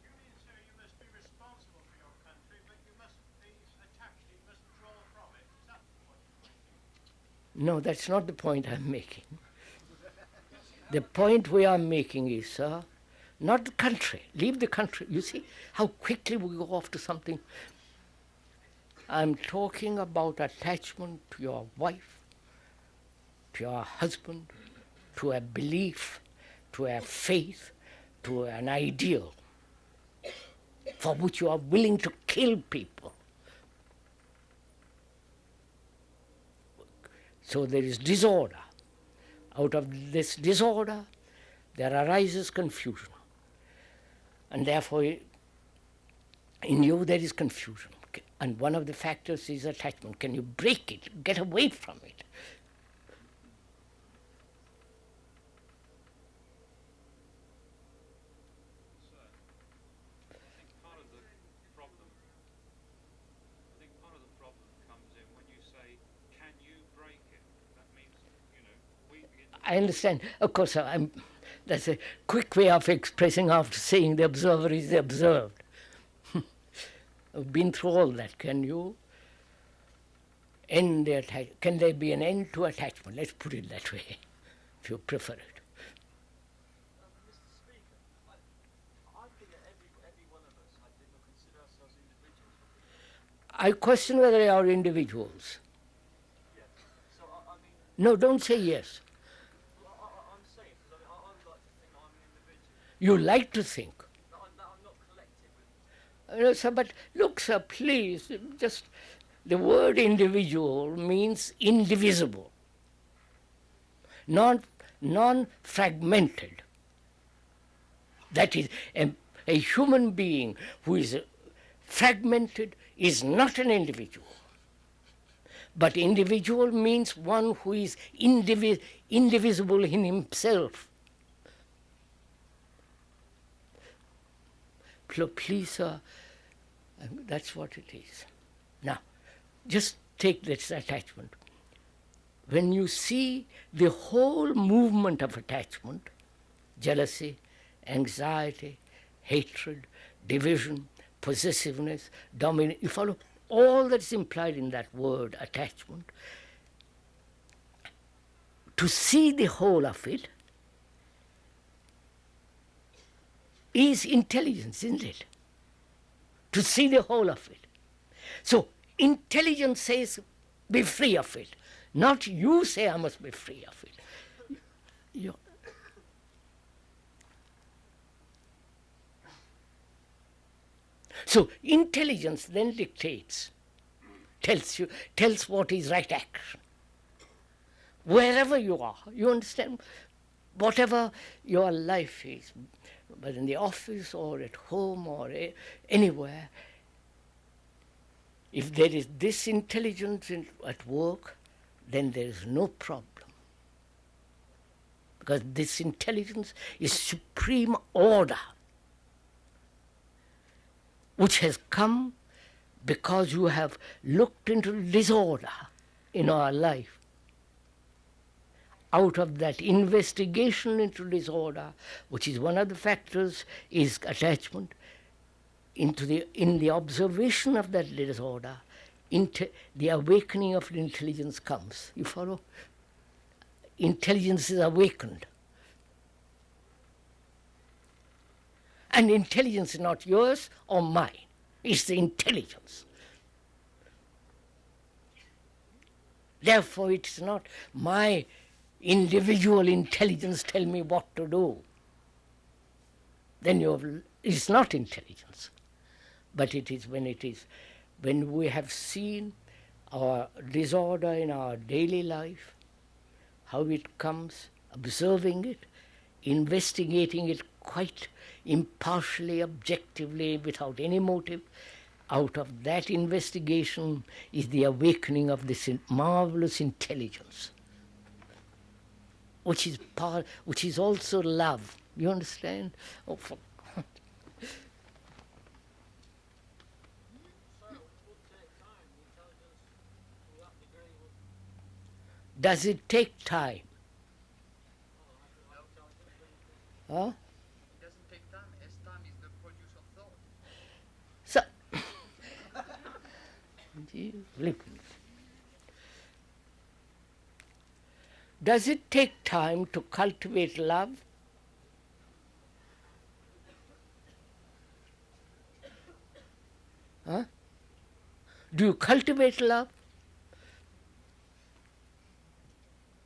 You mean, sir, you must be responsible for your country, but you mustn't be attached, you mustn't draw from it. Is that what you're making? No, that's not the point I'm making. The point we are making is, sir, not the country. Leave the country. You see how quickly we go off to something. I'm talking about attachment to your wife, to your husband, to a belief, to a faith, to an ideal for which you are willing to kill people. So there is disorder. Out of this disorder, there arises confusion. And therefore, in you there is confusion. And one of the factors is attachment. Can you break it? Get away from it. Part of the problem comes in when you say, can you break it? That means, we begin to... I understand. Of course, that's a quick way of expressing after saying the observer is the observed. I've been through all that. Can you end the attachment? Can there be an end to attachment? Let's put it that way, if you prefer it. Mr. Speaker, I think that every one of us, I think, will consider ourselves individuals. I question whether they are individuals. Yes. So, I mean, No, don't say yes. I'm saying, because I would like to think I'm an individual. You like to think. That I'm not collective. No, sir, but look, sir, please, just the word individual means indivisible, non-fragmented. That is, a human being who is fragmented is not an individual. But individual means one who is indivisible in himself. Please, sir, that's what it is. Now, just take this attachment. When you see the whole movement of attachment, jealousy, anxiety, hatred, division, possessiveness, dominance, you follow all that's implied in that word attachment, to see the whole of it is intelligence, isn't it? To see the whole of it. So intelligence says, be free of it. Not you say, I must be free of it. So intelligence then dictates, tells what is right action. Wherever you are, you understand? Whatever your life is, but in the office or at home or anywhere, if there is this intelligence at work, then there is no problem. Because this intelligence is supreme order, which has come because you have looked into disorder in our life. Out of that investigation into disorder, which is one of the factors, is attachment. In the observation of that disorder, the awakening of intelligence comes. You follow? Intelligence is awakened. And intelligence is not yours or mine. It's the intelligence. Therefore, it's not my individual intelligence tell me what to do. Then it's not intelligence. But it is when we have seen our disorder in our daily life, how it comes, observing it, investigating it quite impartially, objectively, without any motive. Out of that investigation is the awakening of this marvelous intelligence, which is also love. You understand? Oh, for God. Does it take time? Huh? It doesn't take time, as time is the produce of thought. So, does it take time to cultivate love? Huh? Do you cultivate love?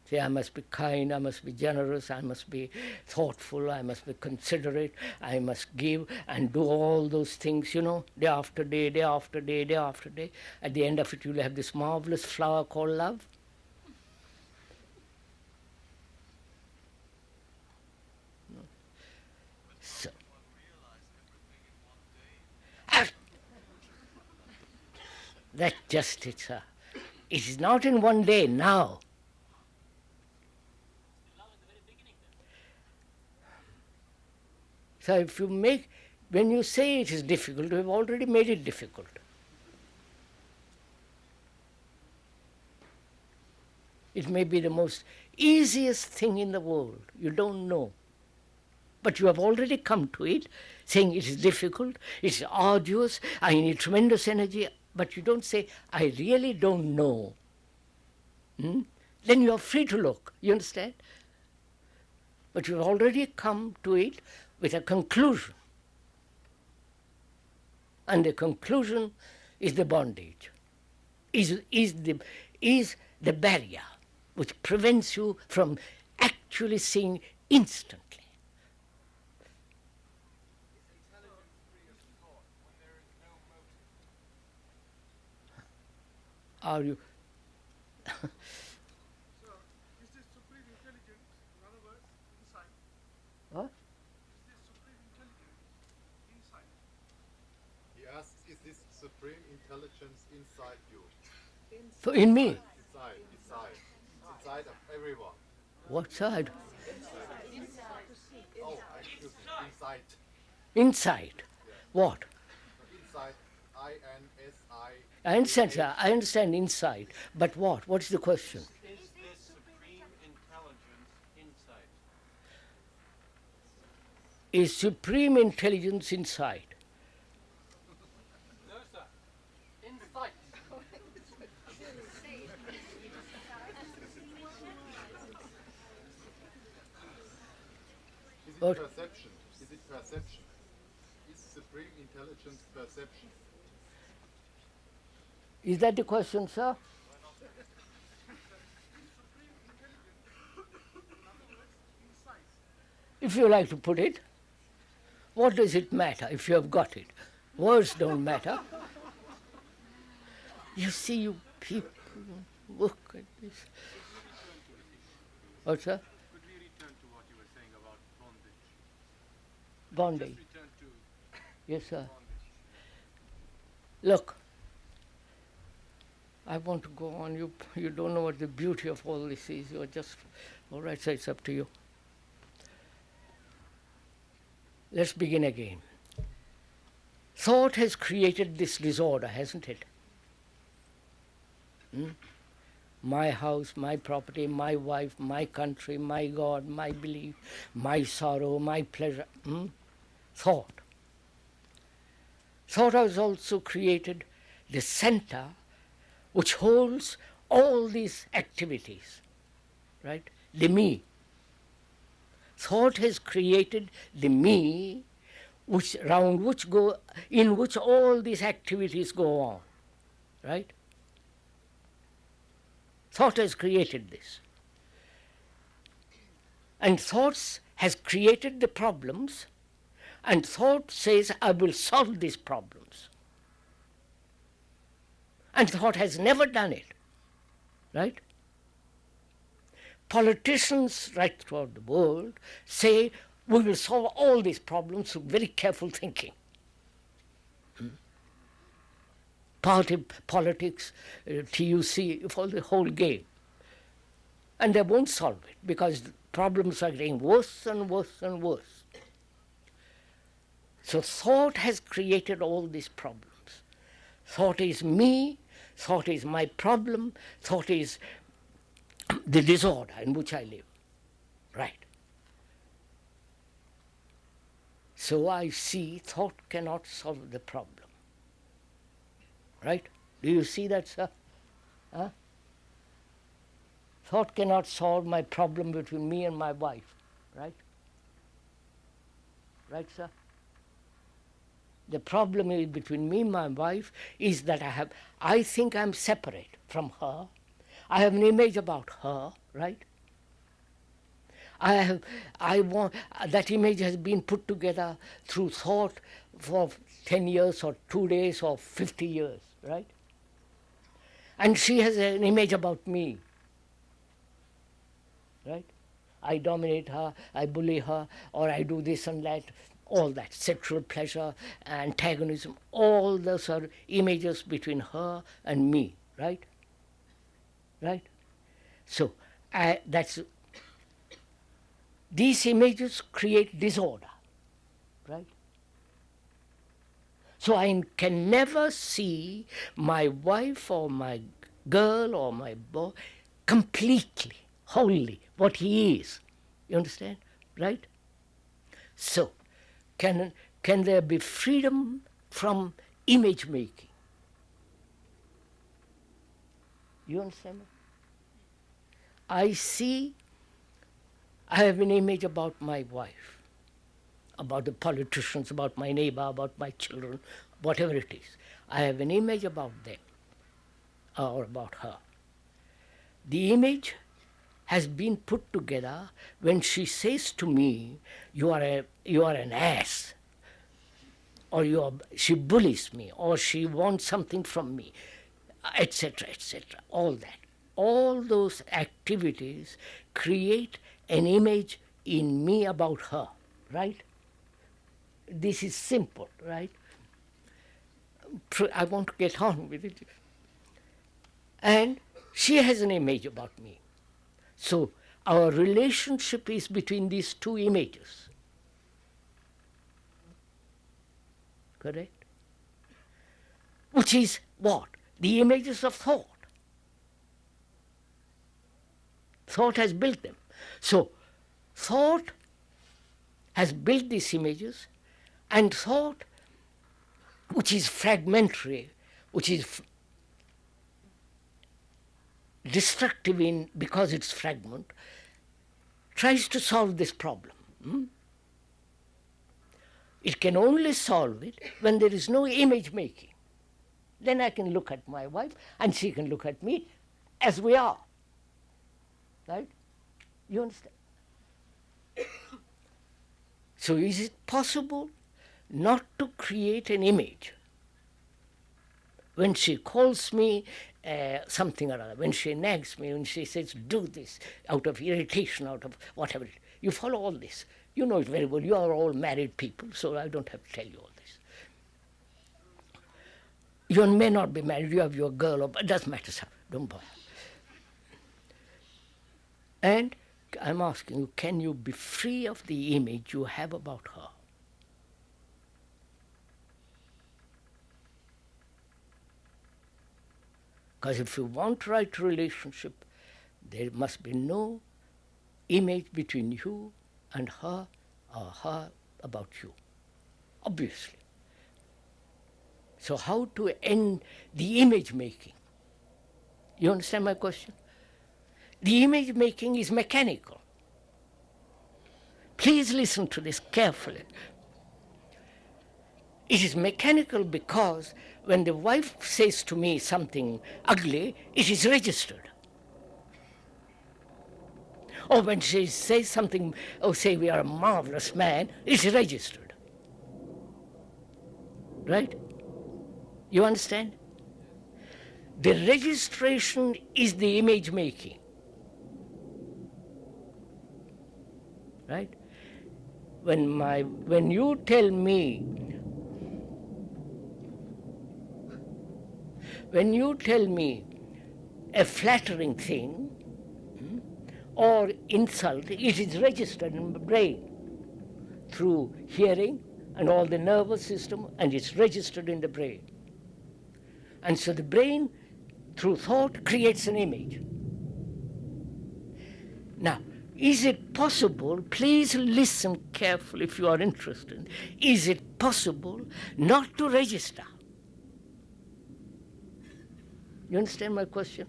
Say, I must be kind, I must be generous, I must be thoughtful, I must be considerate, I must give and do all those things, day after day, day after day, day after day. At the end of it, you'll have this marvelous flower called love. So, that's just it, sir. It is not in one day, now. So if you when you say it is difficult, you have already made it difficult. It may be the most easiest thing in the world. You don't know. But you have already come to it, saying it is difficult, it's arduous, I need tremendous energy, but you don't say, I really don't know. Then you are free to look, you understand? But you have already come to it with a conclusion. And the conclusion is the bondage, is the barrier which prevents you from actually seeing instantly. Is intelligence free of thought when there is no motive? Are you? So, is this supreme intelligence, in other words, inside? What? Is this supreme intelligence inside? He asks, is this supreme intelligence inside you? So in me? Inside of everyone. What side? Oh, excuse me, inside. Inside. What? Inside, I-N-S-I. I understand, sir. I understand inside. But what? What's the question? Is this supreme intelligence inside? Is supreme intelligence inside? No, sir. Insight. Is it What? perception? Is it perception? Is supreme intelligence perception? Is that the question, sir? If you like to put it, what does it matter if you have got it? Words don't matter. You see, you people, look at this. What, sir? Could we return to what you were saying about bondage? Bondage. Just return to Yes, sir. bondage. Look, I want to go on. You don't know what the beauty of all this is. You're just, all right, so it's up to you. Let's begin again. Thought has created this disorder, hasn't it? My house, my property, my wife, my country, my God, my belief, my sorrow, my pleasure. Thought. Thought has also created the center which holds all these activities, right? The me. Thought has created the me, in which all these activities go on, right? Thought has created this. And thoughts has created the problems, and thought says, I will solve these problems. And thought has never done it, right? Politicians right throughout the world say, we will solve all these problems through very careful thinking. Party politics, TUC, for the whole game. And they won't solve it because the problems are getting worse and worse and worse. So thought has created all these problems. Thought is me, thought is my problem, thought is the disorder in which I live. Right. So I see thought cannot solve the problem. Right? Do you see that, sir? Huh? Thought cannot solve my problem between me and my wife. Right? Right, sir? The problem is between me and my wife is that I think I'm separate from her. I have an image about her, right? I want, that image has been put together through thought for 10 years or 2 days or 50 years, right? And she has an image about me, right? I dominate her, I bully her, or I do this and that, all that, sexual pleasure, antagonism, all those are images between her and me, right? Right? So, these images create disorder, right? So I can never see my wife or my girl or my boy completely, wholly, what he is. You understand? Right? So, can there be freedom from image making? You understand? I have an image about my wife, about the politicians, about my neighbor, about my children, whatever it is. I have an image about them or about her. The image has been put together when she says to me, you are an ass, or she bullies me, or she wants something from me, etc., etc., all that. All those activities create an image in me about her, right? This is simple, right? I want to get on with it. And she has an image about me. So our relationship is between these two images. Correct? Which is what? The images of thought. Thought has built them. So thought has built these images, and thought, which is fragmentary, which is destructive because it's fragment, tries to solve this problem. It can only solve it when there is no image making. Then I can look at my wife and she can look at me as we are. Right? You understand? So is it possible not to create an image when she calls me something or other, when she nags me, when she says do this out of irritation, out of whatever? You follow all this. You know it very well. You are all married people, so I don't have to tell you all this. You may not be married, you have your girl, or it doesn't matter, sir. Don't bother. And I'm asking you, can you be free of the image you have about her? Because if you want right relationship, there must be no image between you and her or her about you, obviously. So how to end the image making? You understand my question? The image making is mechanical. Please listen to this carefully. It is mechanical because when the wife says to me something ugly, it is registered. Or when she says something, say we are a marvelous man, it's registered. Right? You understand? The registration is the image making. Right? When you tell me a flattering thing or insult, it is registered in the brain through hearing and all the nervous system, and it's registered in the brain. And so the brain, through thought, creates an image. Now, is it possible, please listen carefully if you are interested, is it possible not to register? You understand my question?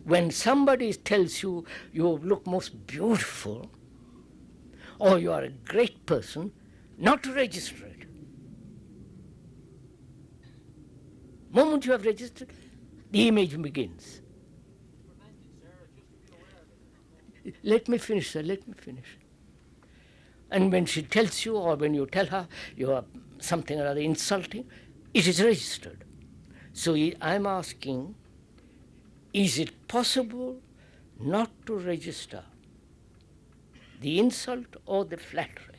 When somebody tells you you look most beautiful or you are a great person, not to register it. The moment you have registered, the image begins. Professor, Let me finish, sir, let me finish. And when she tells you, or when you tell her you are something or other insulting, it is registered. So I'm asking, is it possible not to register the insult or the flattery?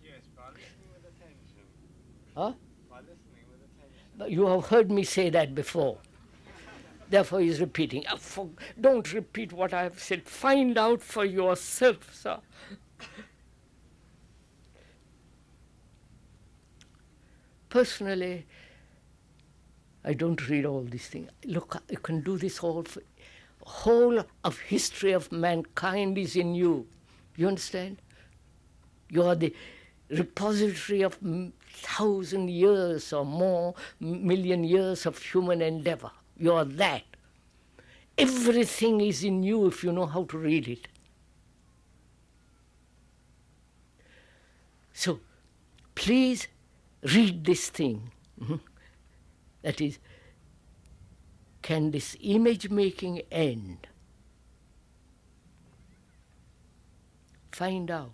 Yes, by listening with attention. Huh? By listening with attention. But you have heard me say that before. Therefore, he's repeating. Don't repeat what I have said. Find out for yourself, sir. Personally, I don't read all these things. Look, you can do this whole of history of mankind is in you. You understand? You are the repository of 1,000 years or more, million years of human endeavor. You are that. Everything is in you if you know how to read it. So, please read this thing. That is, can this image making end? Find out.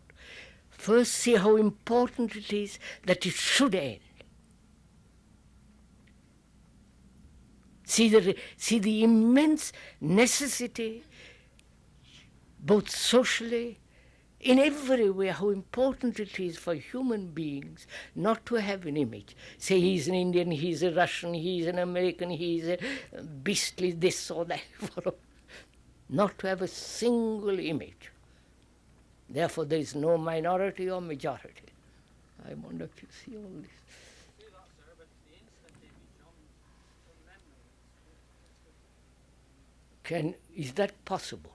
First, see how important it is that it should end. See the immense necessity, both socially, in every way, how important it is for human beings not to have an image. Say he's an Indian, he's a Russian, he's an American, he's a beastly this or that. Not to have a single image. Therefore, there is no minority or majority. I wonder if you see all this. Is that possible?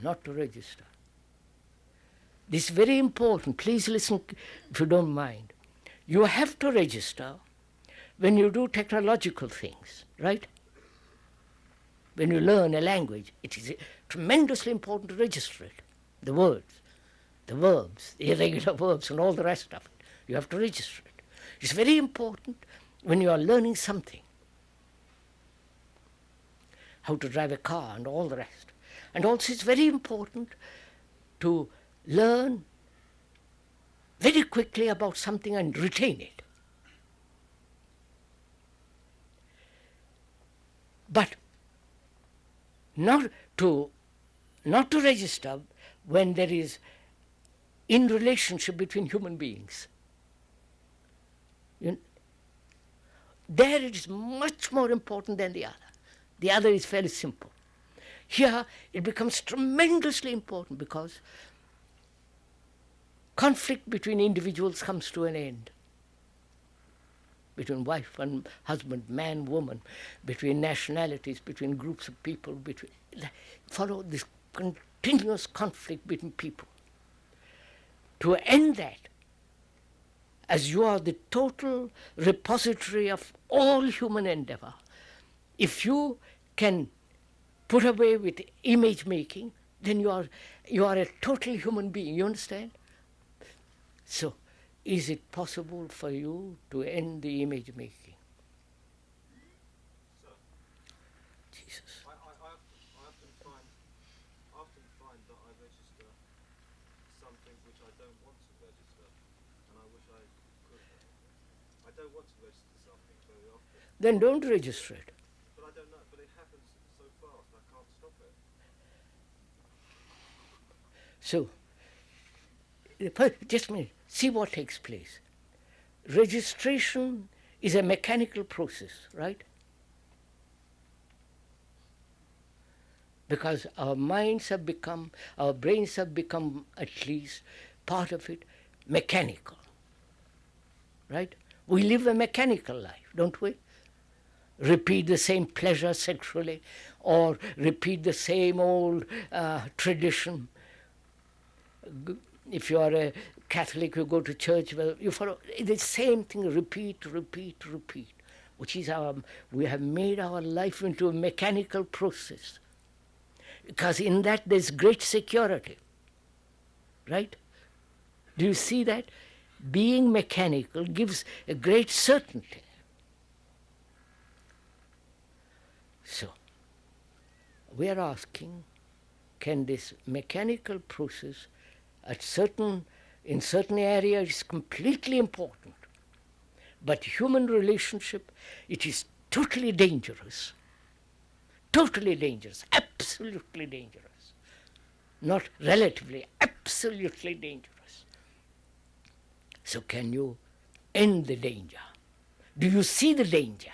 Not to register. This is very important. Please listen if you don't mind. You have to register when you do technological things, right? When you learn a language, it is tremendously important to register it. The words, the verbs, the irregular verbs and all the rest of it. You have to register it. It's very important when you are learning something. How to drive a car and all the rest. And also it's very important to learn very quickly about something and retain it. But not to register when there is in relationship between human beings. There it is much more important than the other. The other is fairly simple. Here it becomes tremendously important because conflict between individuals comes to an end. Between wife and husband, man, woman, between nationalities, between groups of people, follow this continuous conflict between people. To end that, as you are the total repository of all human endeavor, if you can put away with image making, then you are a total human being. You understand? So, is it possible for you to end the image making? Sir, Jesus. I often find that I register something which I don't want to register, and I wish I could. I don't want to register something very often. Then don't register it. But I don't know. But it happens so fast, I can't stop it. So, just a minute, see what takes place. Registration is a mechanical process, right? Because our brains have become at least part of it mechanical, right? We live a mechanical life, don't we? Repeat the same pleasure sexually, or repeat the same old tradition. If you are a Catholic, you go to church, well, you follow the same thing, repeat, which is we have made our life into a mechanical process. Because in that there's great security, right? Do you see that? Being mechanical gives a great certainty. So, we are asking, can this mechanical process in certain areas is completely important, but human relationship, it is totally dangerous, absolutely dangerous, not relatively, absolutely dangerous. So can you end the danger? Do you see the danger?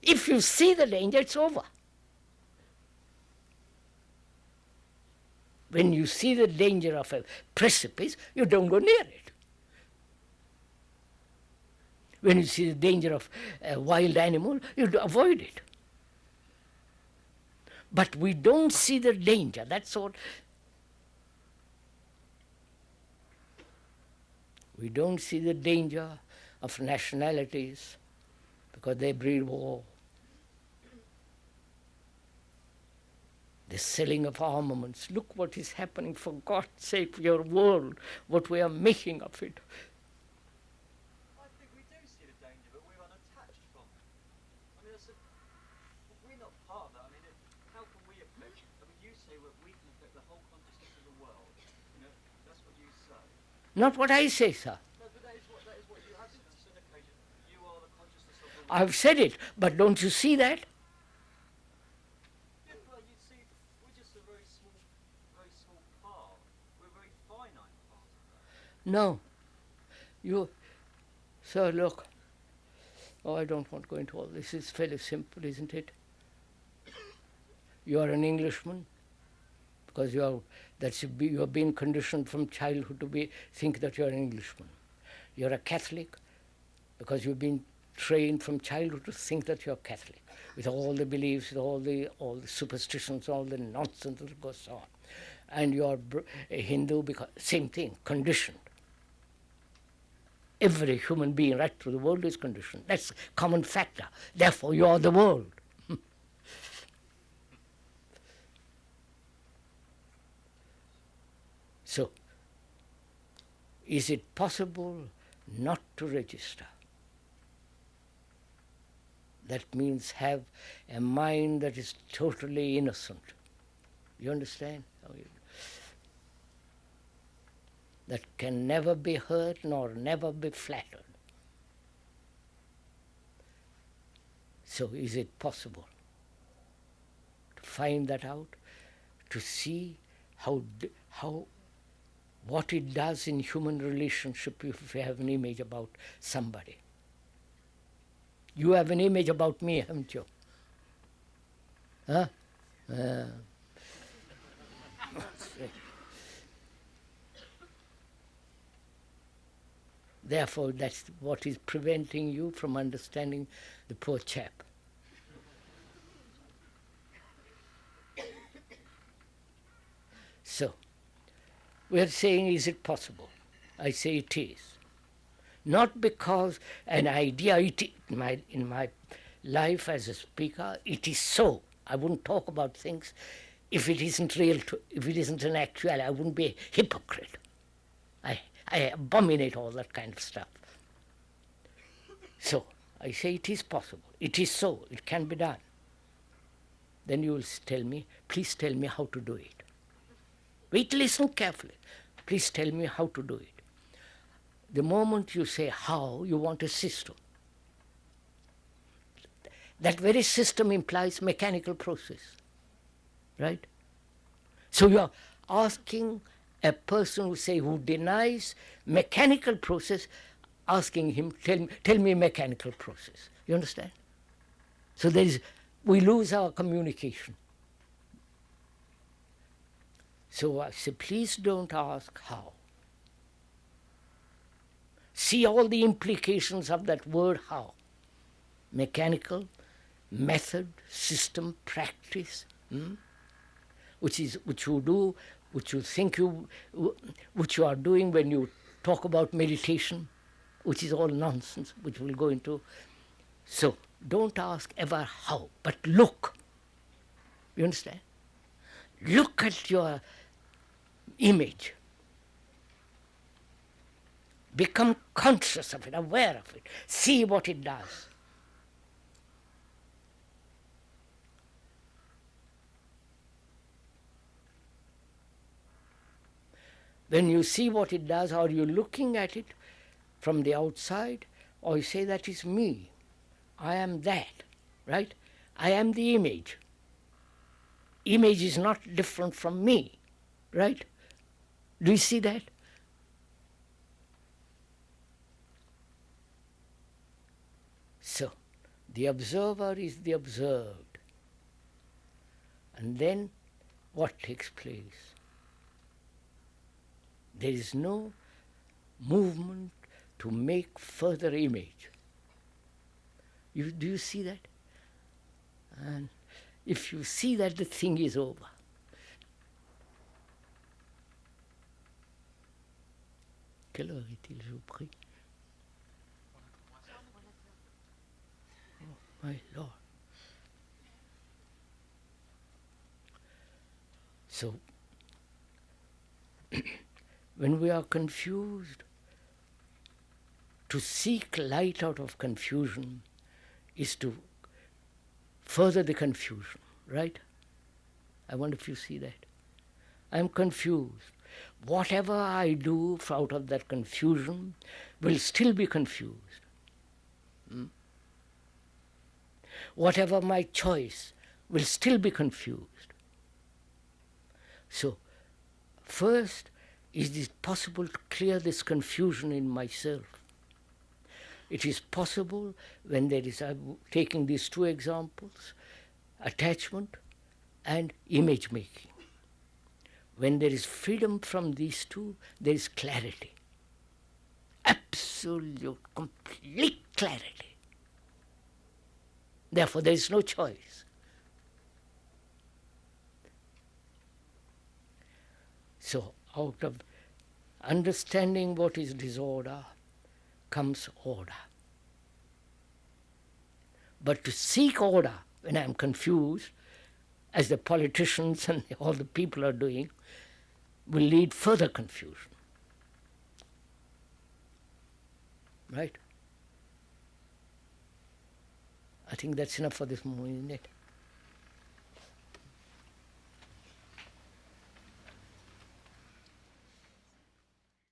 If you see the danger, it's over. When you see the danger of a precipice, you don't go near it. When you see the danger of a wild animal, you avoid it. But we don't see the danger, that's what. We don't see the danger of nationalities because they breed war. The selling of armaments. Look what is happening, for God's sake, your world, what we are making of it. I think we do see the danger, but we're unattached from it. I mean, we're not part of that. I mean, how can we affect? I mean, you say we can affect the whole consciousness of the world. You know, that's what you say. Not what I say, sir. No, but that is what you have said on certain occasions. You are the consciousness of the world. I've said it, but don't you see that? Yeah, well, you see, we're just a very small part. We're a very finite part of that. No. Sir, look. Oh, I don't want to go into all this. It's fairly simple, isn't it? You are an Englishman because you have been conditioned from childhood to think that you are an Englishman. You're a Catholic because you've been trained from childhood to think that you're Catholic, with all the beliefs, with all the superstitions, all the nonsense that goes on. And you're a Hindu because same thing, conditioned. Every human being right through the world is conditioned. That's a common factor. Therefore, you are the world. So, is it possible not to register? That means have a mind that is totally innocent. You understand? That can never be hurt nor never be flattered. So is it possible to find that out, to see what it does in human relationship if you have an image about somebody? You have an image about me, haven't you? Huh? Therefore, that's what is preventing you from understanding the poor chap. So, we are saying, is it possible? I say it is. Not because an idea, in my life as a speaker, it is so. I wouldn't talk about things if it isn't real, if it isn't an actuality. I wouldn't be a hypocrite. I abominate all that kind of stuff. So, I say it is possible. It is so. It can be done. Then you will tell me, please tell me how to do it. Wait, listen carefully. Please tell me how to do it. The moment you say how, you want a system. That very system implies mechanical process, right? So you are asking a person who denies mechanical process, asking him, tell me mechanical process. You understand? So we lose our communication. So I say, please don't ask how. See all the implications of that word how. Mechanical, method, system, practice, which you do, which you are doing when you talk about meditation, which is all nonsense, which we'll go into. So don't ask ever how, but look. You understand? Look at your image. Become conscious of it, aware of it. See what it does. When you see what it does, are you looking at it from the outside, or you say, that is me, I am that, right? I am the image. Image is not different from me, right? Do you see that? So, the observer is the observed. And then what takes place? There is no movement to make further image. Do you see that? And if you see that, the thing is over. Quelle heure est-il, je vous prie? Oh, my Lord. So, when we are confused, to seek light out of confusion is to further the confusion, right? I wonder if you see that. I am confused. Whatever I do out of that confusion will still be confused. Whatever my choice will still be confused. So, first, is it possible to clear this confusion in myself? It is possible when there is, I'm taking these two examples, attachment and image making. When there is freedom from these two, there is clarity. Absolute, complete clarity. Therefore, there is no choice. So, out of understanding what is disorder comes order. But to seek order when I am confused, as the politicians and all the people are doing, will lead further confusion. Right? I think that's enough for this moment, isn't it?